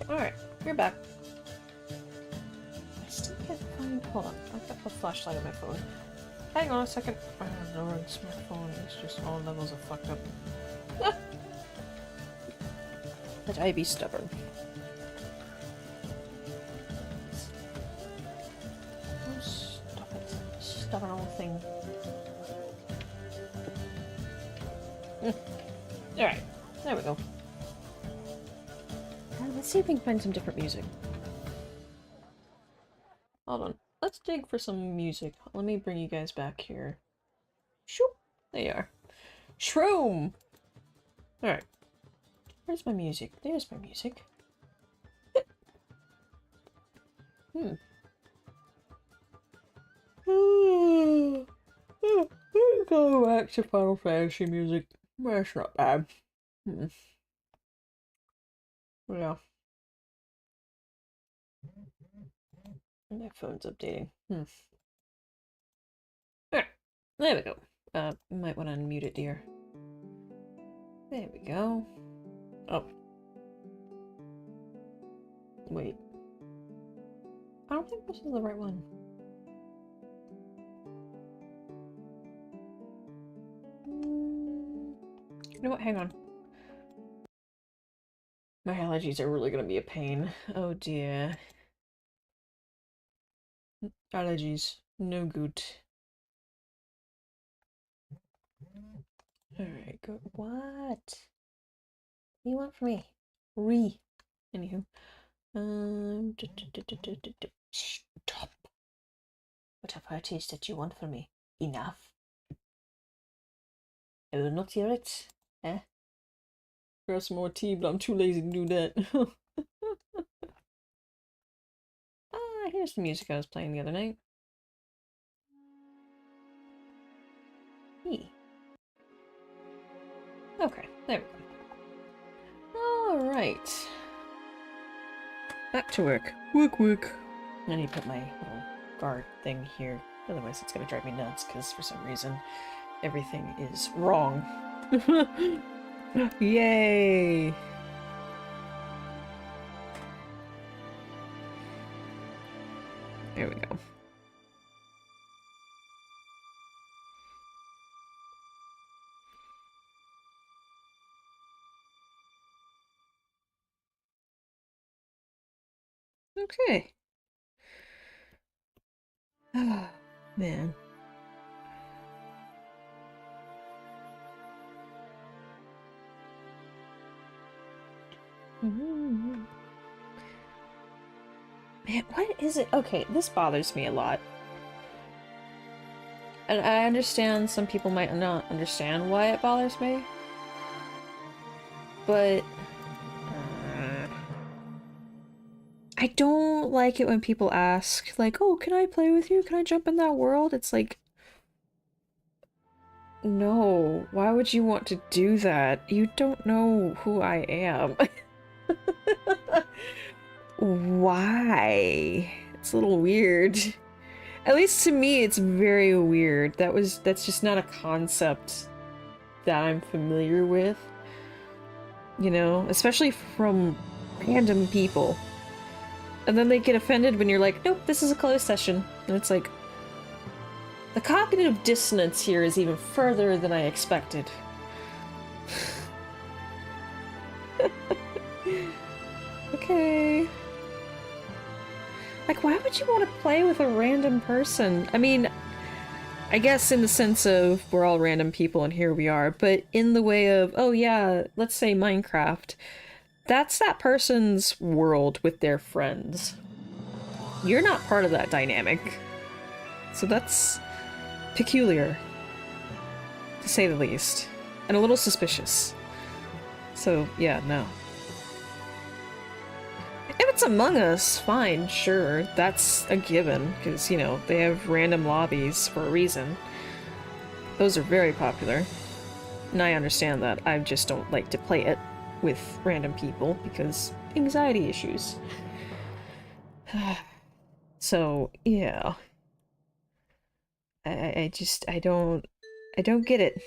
Alright, you're back. I still can't find. Hold on, I've got the flashlight on my phone. Hang on a second. Oh lord, my phone is just all levels of fucked up. But I be stubborn. Oh, stop it. Stubborn old thing. Alright, there we go. Let's see if we can find some different music. Hold on. Let's dig for some music. Let me bring you guys back here. Shoop! There you are. Shroom! Alright. Where's my music? There's my music. Go back to Final Fantasy music. That's not bad. Yeah. My phone's updating. Alright, there we go. You might want to unmute it, dear. There we go. Oh. Wait. I don't think this is the right one. You know what? Hang on. My allergies are really gonna be a pain. Oh dear. Allergies. No good. Alright, go. What? What do you want from me? Anywho. Stop. Whatever it is that you want from me. Enough. I will not hear it. Eh? Grab some more tea, but I'm too lazy to do that. Ah, here's the music I was playing the other night. Okay, there we go. Alright. Back to work. Work. I need to put my little guard thing here. Otherwise it's gonna drive me nuts, because for some reason everything is wrong. Yay! There we go. Okay. Ah, man. Man, what is it? Okay, this bothers me a lot. And I understand some people might not understand why it bothers me. But I don't like it when people ask, like, oh, can I play with you? Can I jump in that world? It's like, no, why would you want to do that? You don't know who I am. Why? It's a little weird. At least to me, it's very weird. That's just not a concept that I'm familiar with. You know, especially from random people. And then they get offended when you're like, nope, this is a closed session. And it's like, the cognitive dissonance here is even further than I expected. Okay. Like, why would you want to play with a random person? I mean, I guess in the sense of we're all random people and here we are, but in the way of, oh yeah, let's say Minecraft. That's that person's world with their friends. You're not part of that dynamic. So that's peculiar, to say the least. And a little suspicious. So, yeah, no. If it's Among Us, fine, sure, that's a given, because, you know, they have random lobbies for a reason. Those are very popular. And I understand that, I just don't like to play it with random people, because anxiety issues. So, yeah. I don't get it.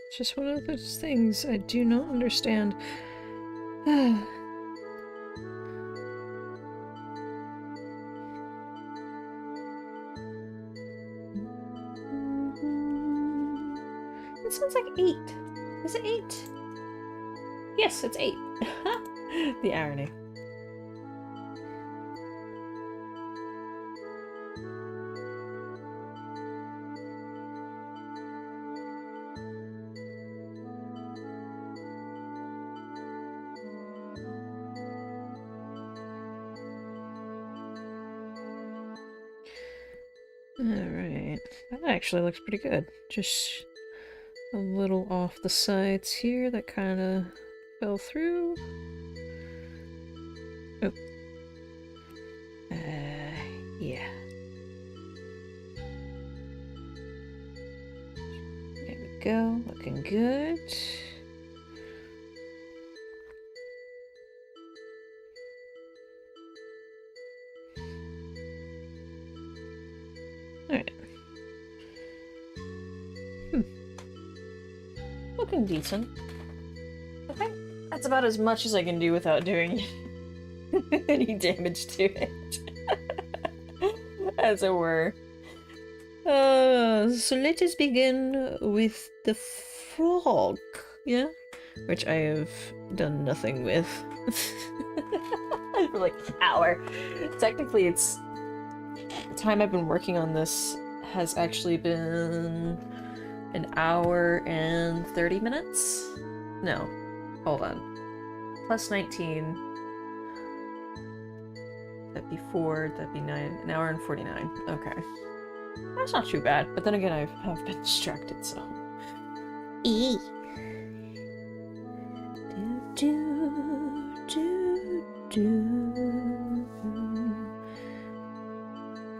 It's just one of those things I do not understand. It sounds like 8. Is it 8? Yes, it's 8. The irony. Alright, that actually looks pretty good. Just a little off the sides here that kind of fell through. Oh. Yeah. There we go, looking good. Alright. Looking decent. I think that's about as much as I can do without doing any damage to it. As it were. So let us begin with the frog, yeah? Which I have done nothing with. For like an hour. Technically, it's... The time I've been working on this has actually been an hour and 30 minutes? No. Hold on. Plus 19. That'd be 4, that'd be 9. An hour and 49. Okay. That's not too bad, but then again, I've been distracted, so. E.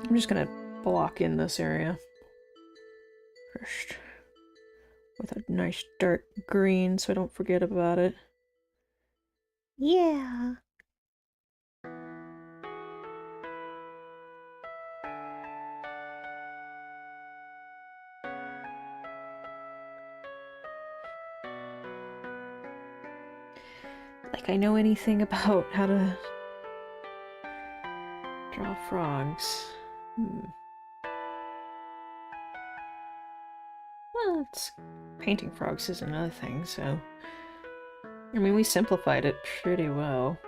I'm just gonna block in this area first with a nice dark green so I don't forget about it. Yeah. Like I know anything about how to draw frogs. Well, painting frogs is another thing, so... I mean, we simplified it pretty well.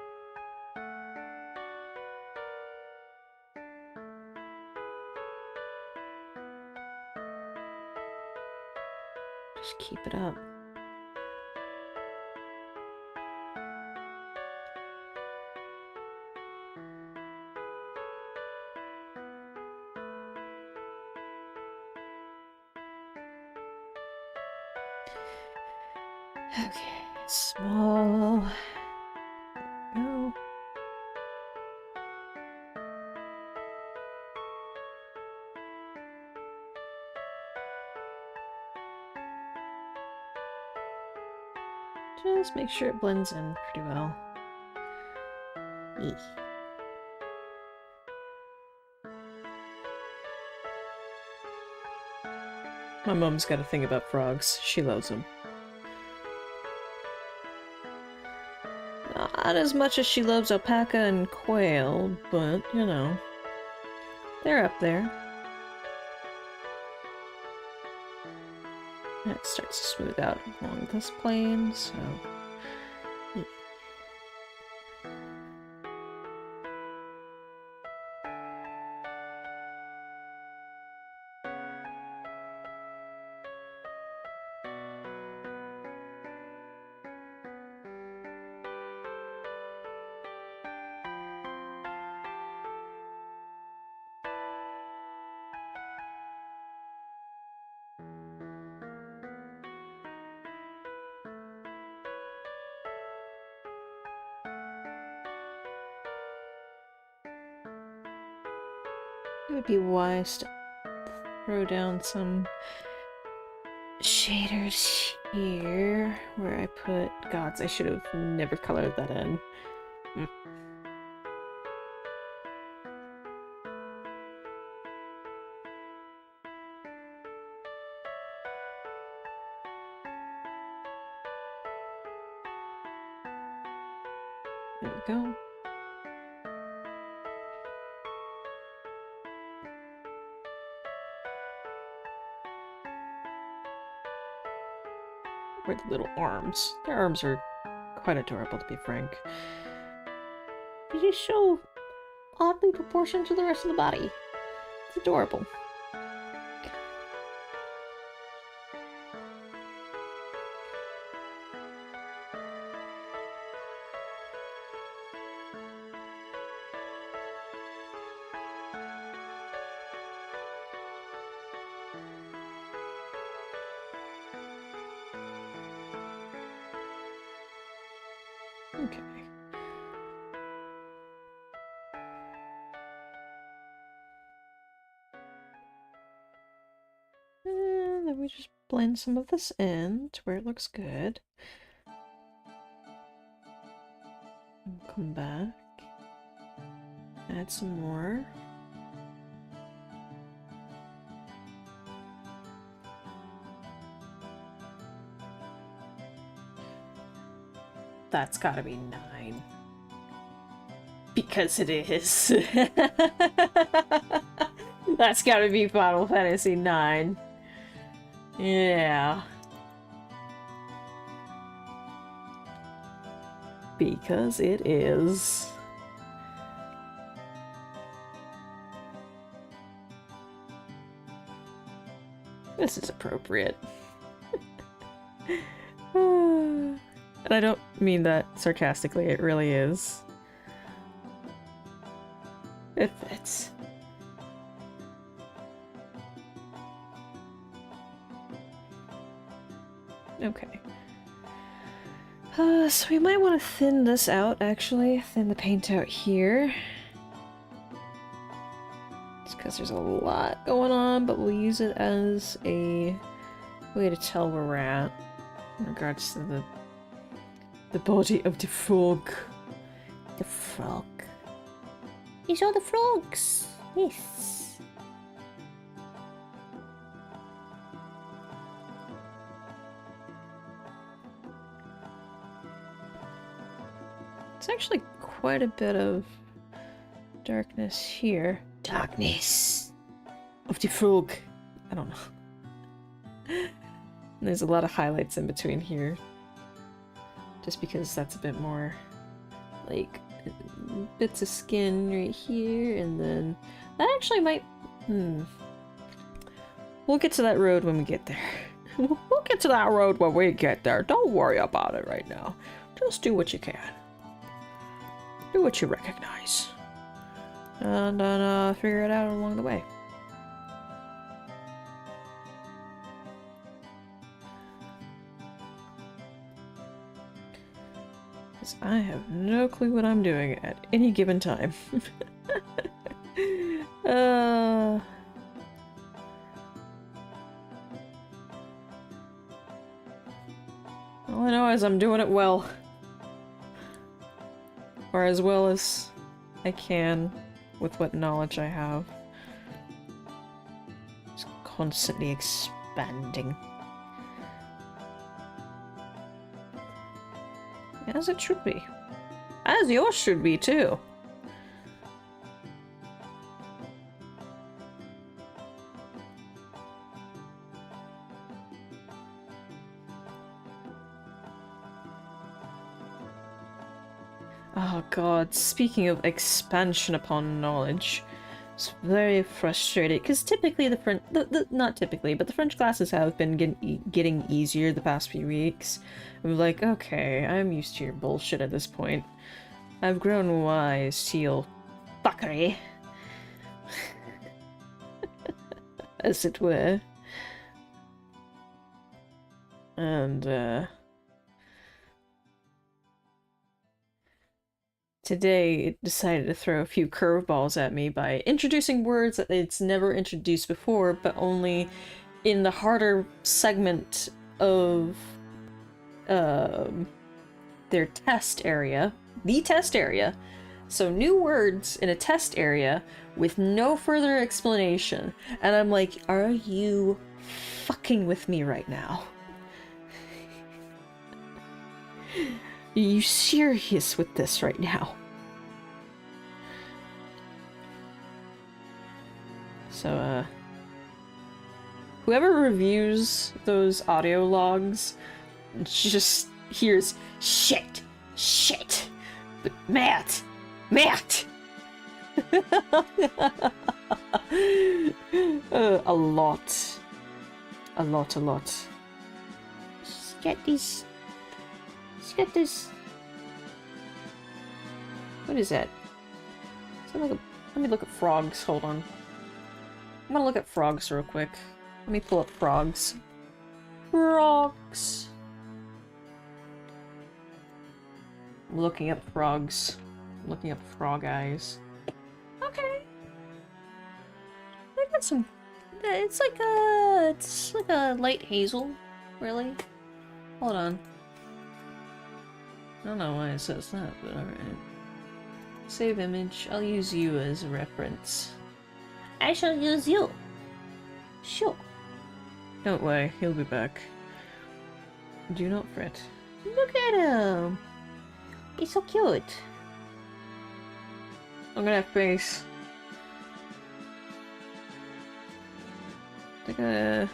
Just keep it up. Okay, small. Go. Just make sure it blends in pretty well. Eek. My mom's got a thing about frogs. She loves them. Not as much as she loves alpaca and quail, but, you know, they're up there. That starts to smooth out along this plane, so... it would be wise to throw down some shaders here where I put gods. I should have never colored that in. There we go. Where the little arms. Their arms are quite adorable, to be frank. They're just so oddly proportioned to the rest of the body. It's adorable. Okay. And then we just blend some of this in to where it looks good. And come back. Add some more. That's gotta be 9. Because it is. That's gotta be Final Fantasy 9. Yeah. Because it is. This is appropriate. And I don't mean that sarcastically, it really is. It fits. Okay. So we might want to thin this out, actually. Thin the paint out here. Just because there's a lot going on, but we'll use it as a way to tell where we're at in regards to the body of the frog. The frog. These are the frogs. Yes. It's actually quite a bit of darkness here. Darkness. Of the frog. I don't know. And there's a lot of highlights in between here. Just because that's a bit more like bits of skin right here, and then that actually might we'll get to that road when we get there. We'll get to that road when we get there. Don't worry about it right now. Just do what you can. Do what you recognize. And then figure it out along the way. Because I have no clue what I'm doing at any given time. All I know is I'm doing it well. Or as well as I can with what knowledge I have. Just constantly expanding. As it should be. As yours should be, too. Oh god, speaking of expansion upon knowledge, it's very frustrating, because typically not typically, but the French classes have been getting easier the past few weeks. I'm like, okay, I'm used to your bullshit at this point. I've grown wise to your fuckery. As it were. And, today it decided to throw a few curveballs at me by introducing words that it's never introduced before, but only in the harder segment of their test area. The test area. So new words in a test area with no further explanation. And I'm like, are you fucking with me right now? Are you serious with this right now? So, whoever reviews those audio logs just hears shit, shit, but Matt, a lot. Just get these. Just get this. What is that? Is that like a... Let me look at frogs, hold on. I'm gonna look at frogs real quick. Let me pull up frogs. Frogs! I'm looking up frogs. I'm looking up frog eyes. Okay. I got some. It's like a light hazel, really. Hold on. I don't know why it says that, but alright. Save image. I'll use you as a reference. I shall use you. Sure. Don't worry, he'll be back. Do not fret. Look at him. He's so cute. I'm gonna have face. I gotta...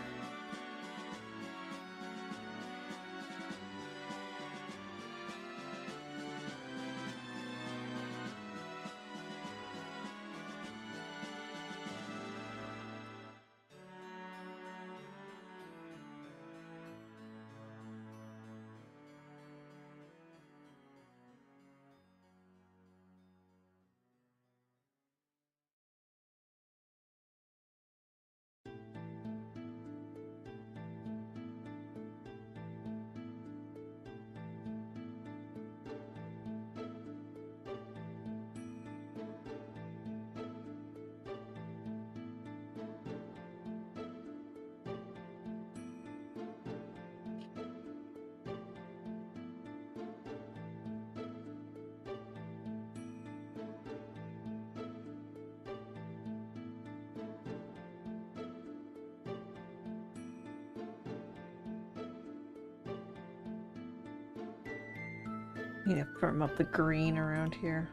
Need to firm up the green around here.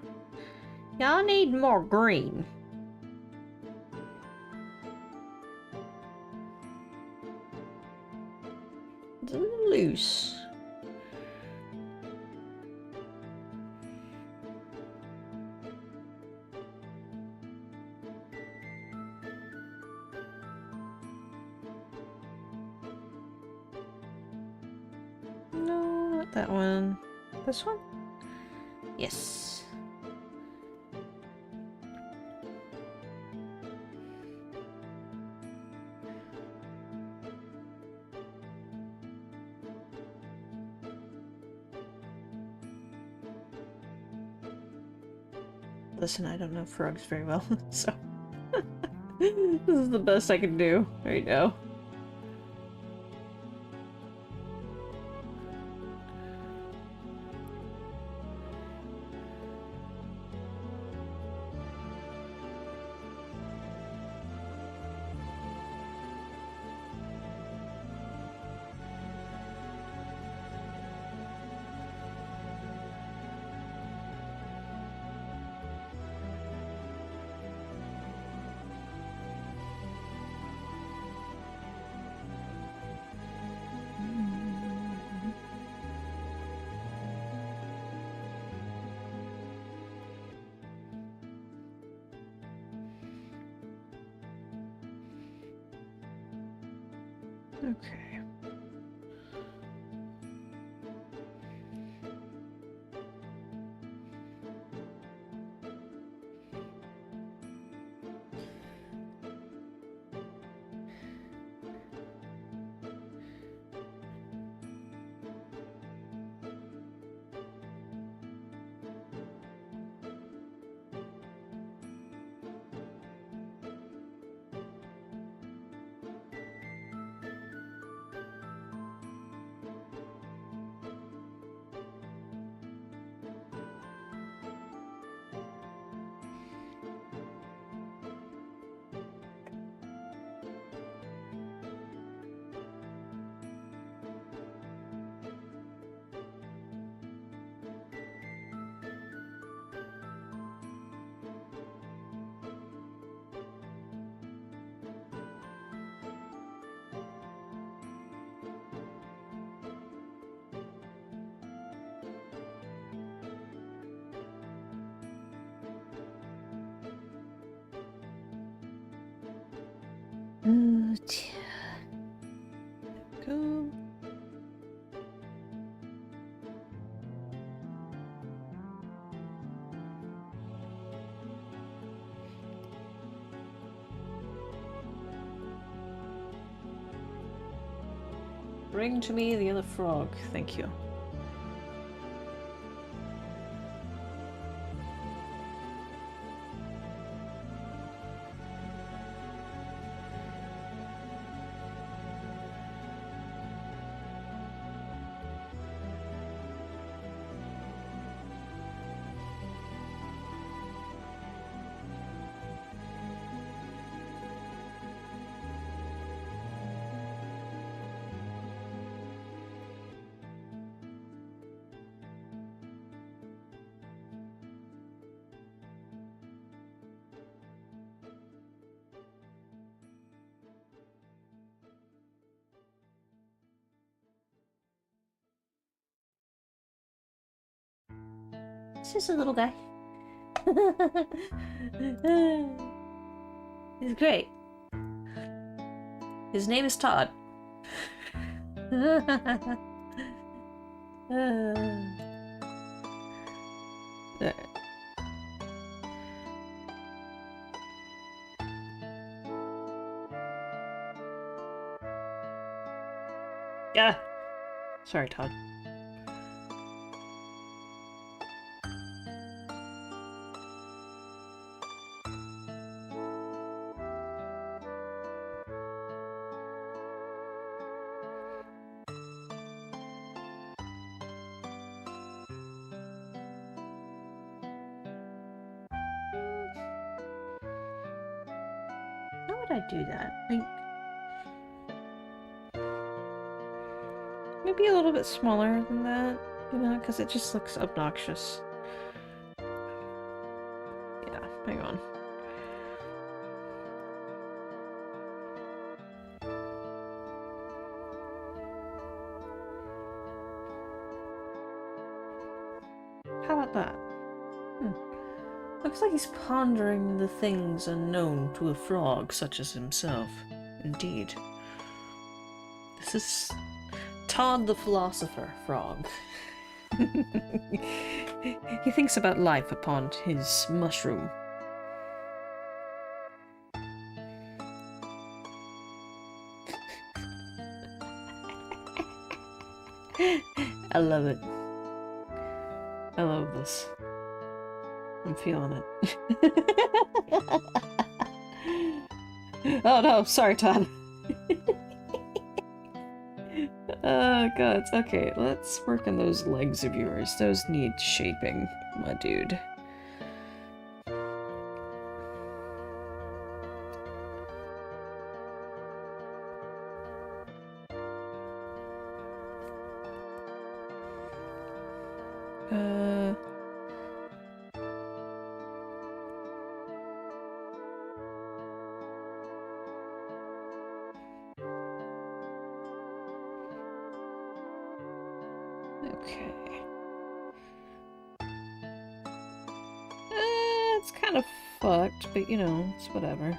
Y'all need more green. It's a little loose. No, not that one. This one? Yes. Listen, I don't know frogs very well, so this is the best I can do right now. Okay. dear. Go. Bring to me the other frog, thank you. It's just a little guy. He's great. His name is Todd. There. Yeah. Sorry, Todd. How would I do that? Like, maybe a little bit smaller than that, you know, because it just looks obnoxious. Yeah, hang on. How about that? Looks like he's pondering the things unknown to a frog such as himself. Indeed. This is Todd the Philosopher Frog. He thinks about life upon his mushroom. I love it. I love this. I'm feeling it. Oh no, sorry, Todd. Oh god, okay, let's work on those legs of yours. Those need shaping, my dude. Okay. It's kind of fucked, but you know, it's whatever.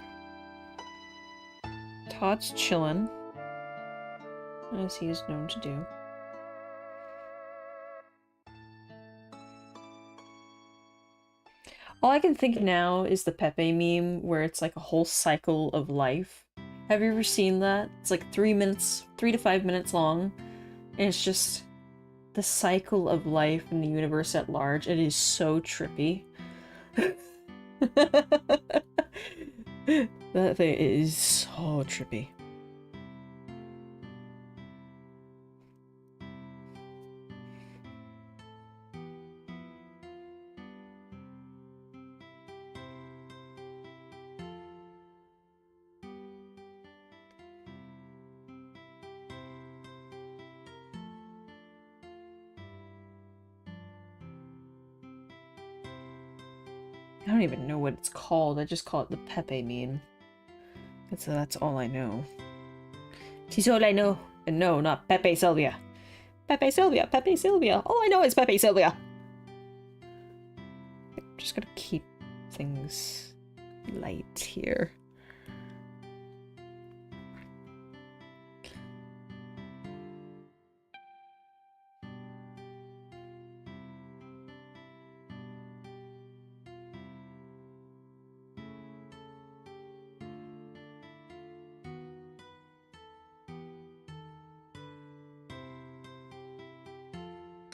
Todd's chillin', as he is known to do. All I can think now is the Pepe meme where it's like a whole cycle of life. Have you ever seen that? It's like 3 to 5 minutes long, and it's just the cycle of life in the universe at large. It is so trippy. That thing is so trippy. I don't even know what it's called. I just call it the Pepe meme. That's all I know. It's all I know. And no, not Pepe Sylvia. Pepe Sylvia, Pepe Sylvia. All I know is Pepe Sylvia. I'm just gonna keep things light here.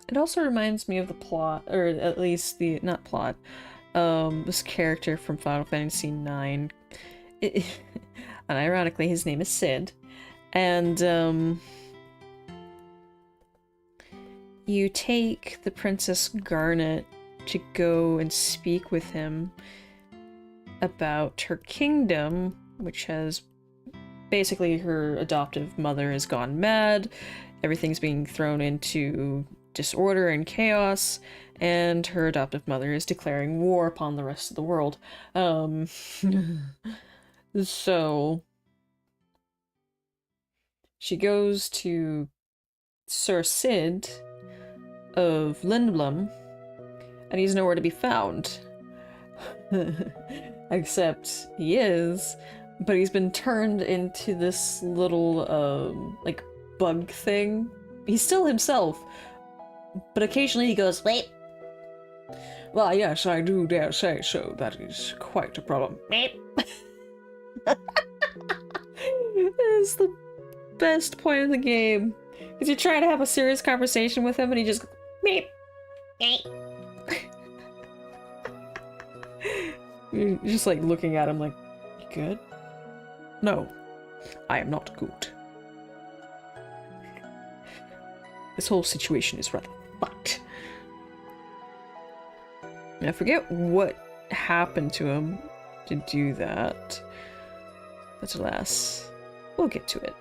It also reminds me of the plot, or at least the, not plot, this character from Final Fantasy IX. And ironically, his name is Sid. And, you take the Princess Garnet to go and speak with him about her kingdom, which has basically her adoptive mother has gone mad, everything's being thrown into disorder and chaos, and her adoptive mother is declaring war upon the rest of the world. So she goes to Sir Sid of Lindblum, and he's nowhere to be found. Except he is, but he's been turned into this little, like, bug thing. He's still himself, but occasionally he goes, Wait. Why, yes, I do dare say so. That is quite a problem. Beep. It's the best point of the game. Because you're trying to have a serious conversation with him and he just beep. Beep. You're just like looking at him like, you good? No, I am not good. This whole situation is rather fucked. I forget what happened to him to do that. But alas, we'll get to it.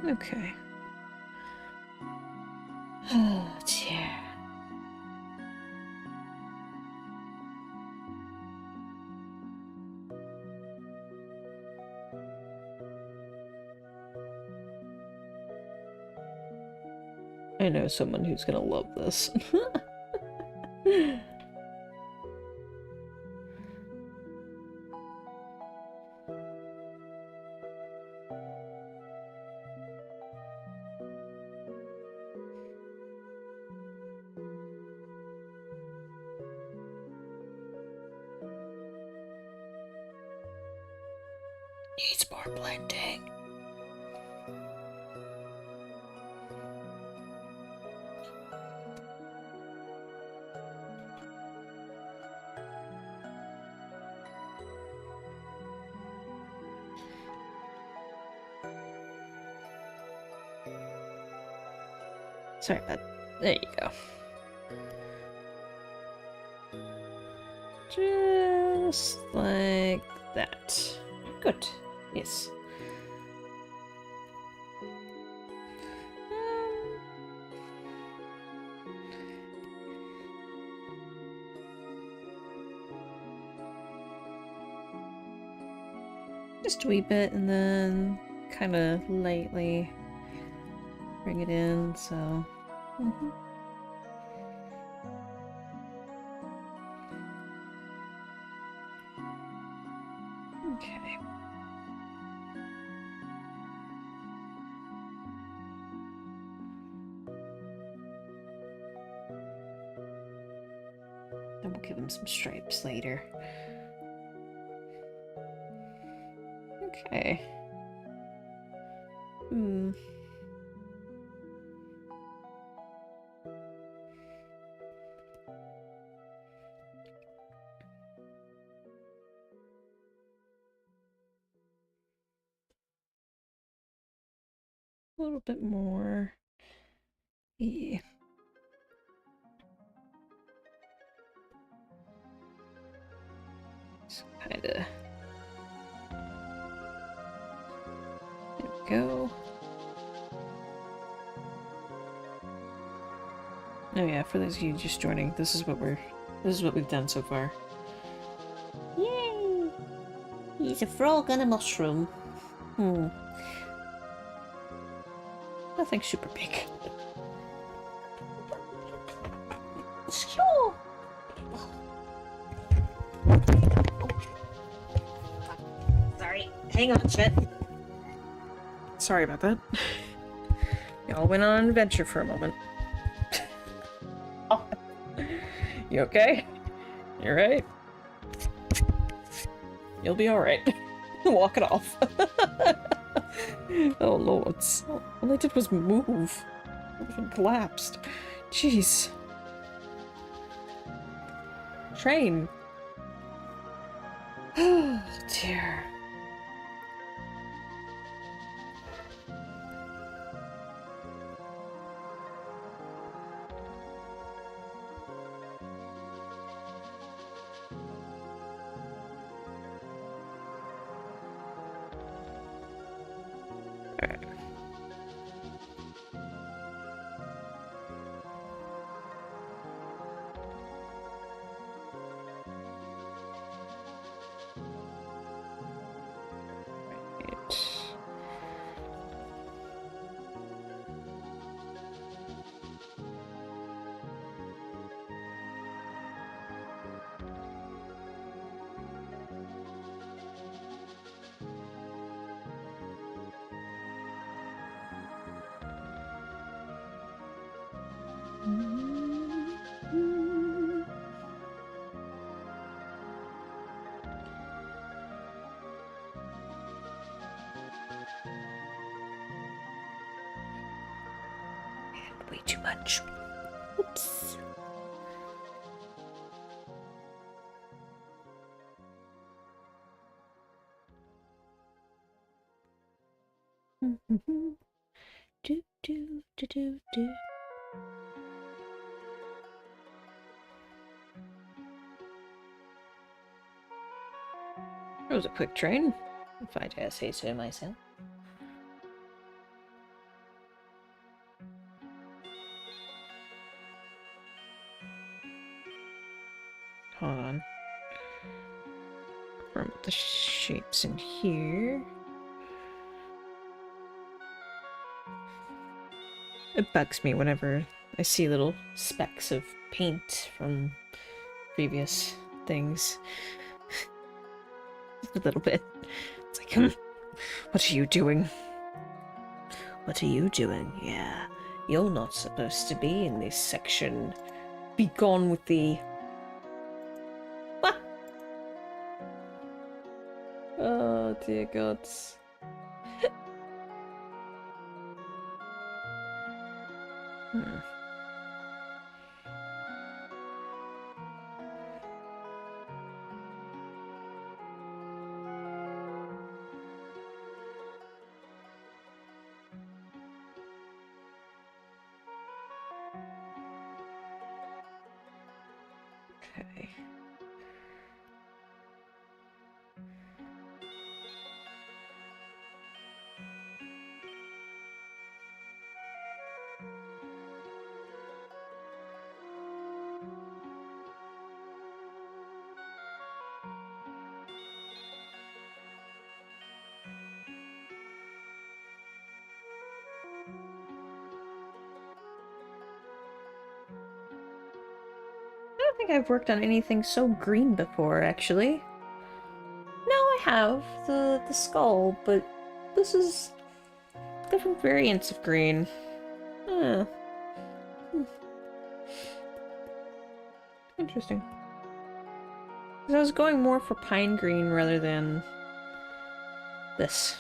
Okay. Oh dear. I know someone who's gonna love this. Needs more blending. Sorry, bud. There you go. Just like that. Good. Yes. Just a wee bit, and then kind of lightly bring it in, so... Okay. Then we'll give him some stripes later. Okay. A little bit more. Yeah. Just kinda. There we go. Oh yeah, for those of you just joining, this is what we've done so far. Yay! He's a frog and a mushroom. Nothing super big. Sure. Sorry. Hang on, shit. Sorry about that. Y'all went on an adventure for a moment. Oh. You okay? You right? You'll be alright. Walk it off. Oh lords. All I did was move. I even collapsed. Jeez. Train. Oh dear. Way too much. Oops. Do do do do do. It was a quick train, if I dare say so myself. Hold on. Confirm the shapes in here. It bugs me whenever I see little specks of paint from previous things. Just a little bit. It's like, what are you doing? What are you doing? Yeah, you're not supposed to be in this section. Be gone with thee. Oh dear gods. Okay. I don't think I've worked on anything so green before, actually. No, I have the skull, but this is different variants of green. Huh. Interesting. 'Cause I was going more for pine green rather than this.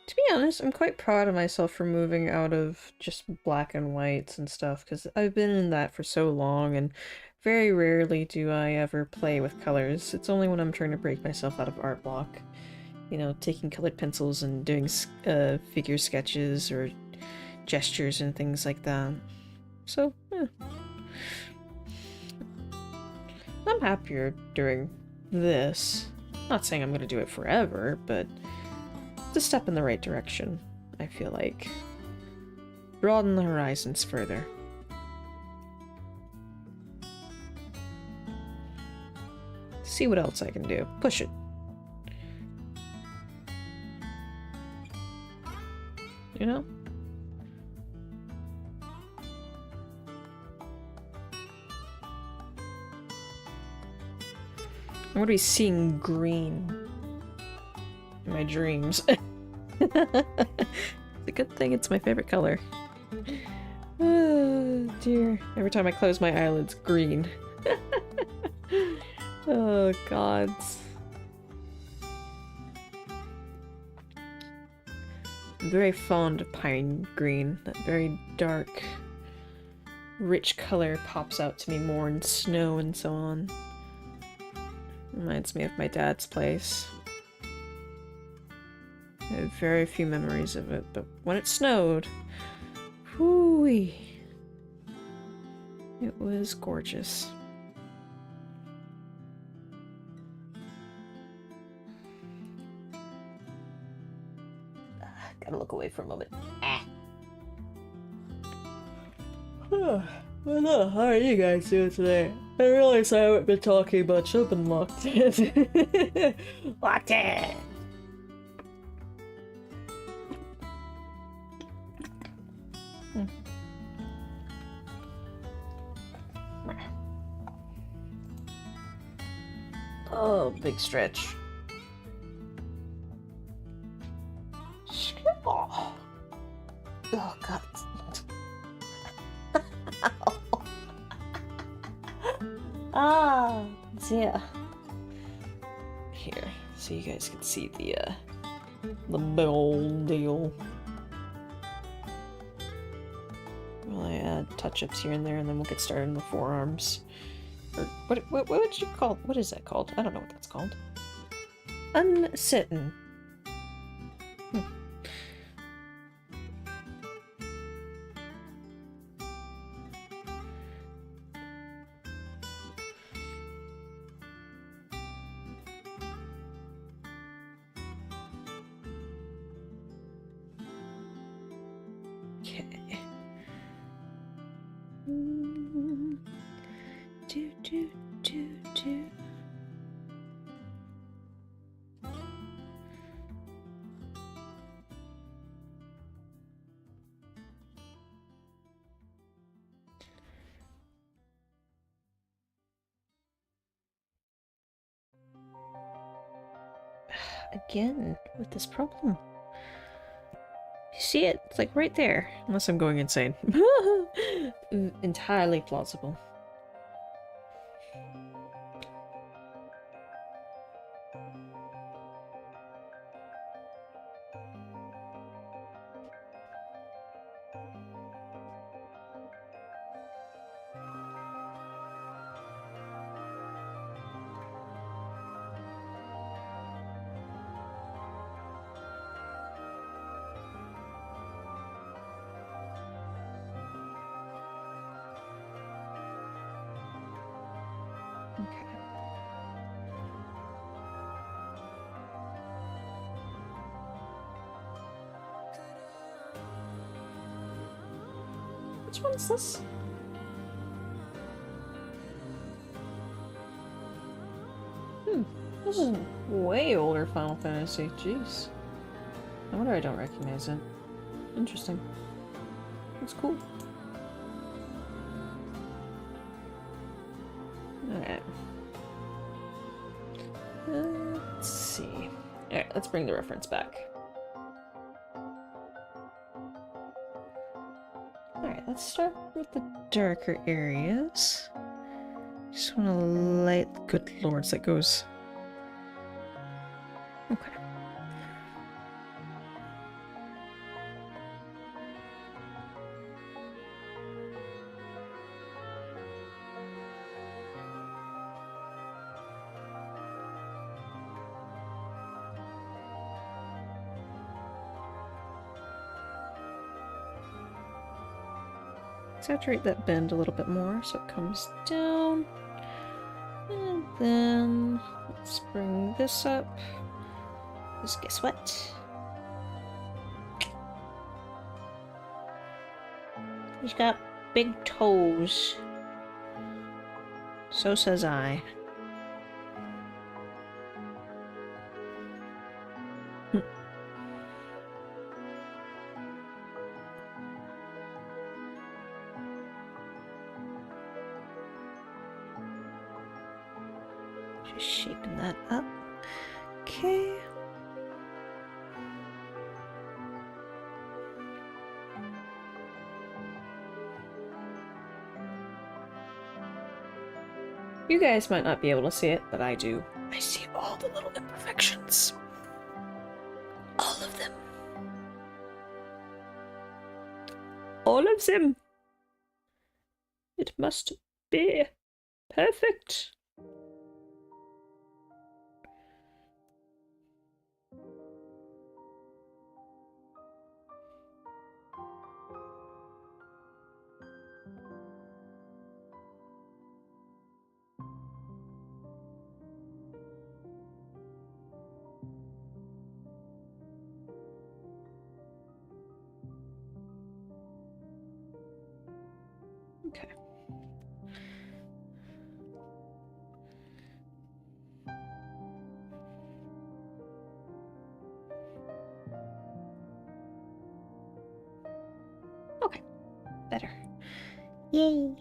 To be honest, I'm quite proud of myself for moving out of just black and whites and stuff, because I've been in that for so long, and very rarely do I ever play with colors. It's only when I'm trying to break myself out of art block. You know, taking colored pencils and doing figure sketches or gestures and things like that. So, yeah. I'm happier doing this. Not saying I'm gonna do it forever, but it's a step in the right direction, I feel like. Broaden the horizons further. See what else I can do. Push it. You know? I'm gonna be seeing green in my dreams. It's a good thing it's my favorite color. Oh dear. Every time I close my eyelids, green. Oh gods. I'm very fond of pine green. That very dark, rich color pops out to me more in snow and so on. Reminds me of my dad's place. I have very few memories of it, but when it snowed, whoo-wee, it was gorgeous. Gotta look away for a moment. Well, how are you guys doing today? I realize I haven't been talking much. I've been locked in. Locked in! Oh, big stretch. Oh, oh God. Ah, yeah. Here, so you guys can see the big deal. Well, I add touch-ups here and there, and then we'll get started in the forearms. Or what would you call? What is that called? I don't know what that's called. Uncertain. Okay. Do. Again, with this problem. You see it? It's like right there. Unless I'm going insane. Entirely plausible. Which one is this? This is way older Final Fantasy. Jeez. No wonder I don't recognize it. Interesting. That's cool. Alright. Let's see. Alright, let's bring the reference back. Alright, let's start with the darker areas. Just want to light. Good lords, that goes. Okay. saturate that bend a little bit more so it comes down. And then let's bring this up. Because guess what? He's got big toes. So says I. Just shaping that up. Okay. You guys might not be able to see it, but I do. I see all the little imperfections. All of them. All of them. It must be perfect. Okay. Okay. Better. Yay.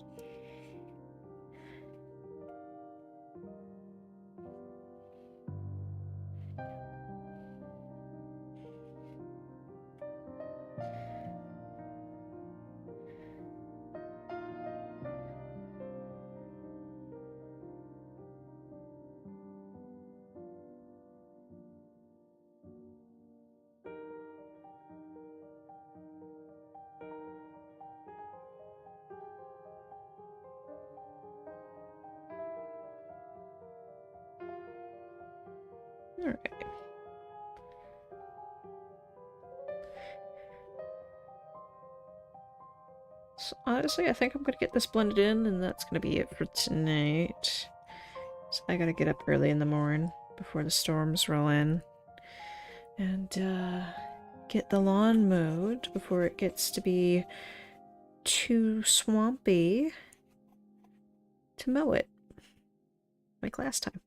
Alright. So honestly, I think I'm gonna get this blended in, and that's gonna be it for tonight. So I gotta get up early in the morning before the storms roll in. And, get the lawn mowed before it gets to be too swampy to mow it. Like last time.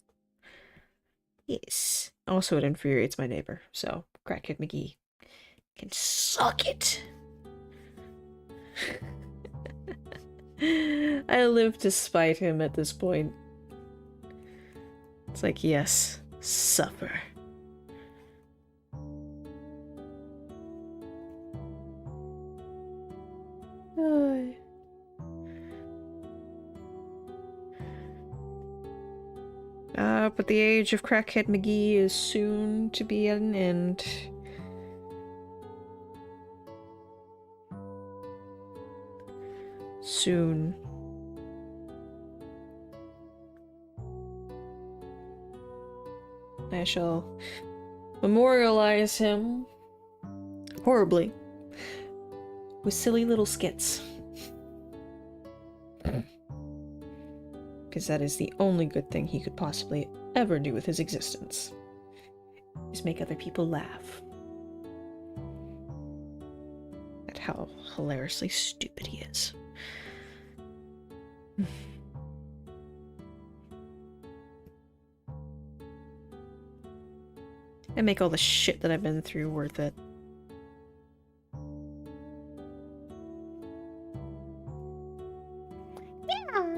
Yes. Also, it infuriates my neighbor, so Crackhead McGee can suck it. I live to spite him at this point. It's like, yes, suffer. Ay. But the age of Crackhead McGee is soon to be at an end. Soon. I shall memorialize him horribly with silly little skits. Because that is the only good thing he could possibly ever do with his existence. Is make other people laugh. At how hilariously stupid he is. And make all the shit that I've been through worth it. Yeah.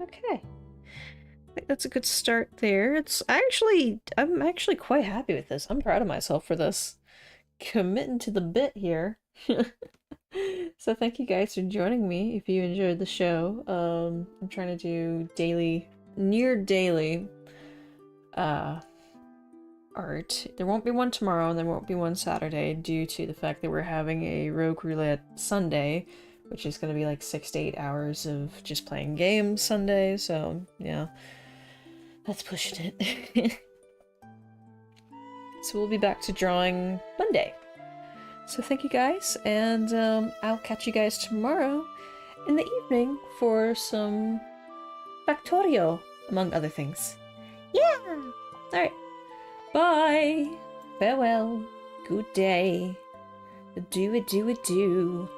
Okay. I think that's a good start there. I'm actually quite happy with this. I'm proud of myself for this. Committing to the bit here. So thank you guys for joining me if you enjoyed the show. I'm trying to do near daily art. There won't be one tomorrow and there won't be one Saturday due to the fact that we're having a Rogue Roulette Sunday, which is going to be like 6 to 8 hours of just playing games Sunday, so yeah, that's pushing it. So we'll be back to drawing Monday. So thank you guys, and I'll catch you guys tomorrow in the evening for some Factorio, among other things. Yeah! Alright. Bye! Farewell. Good day. Do.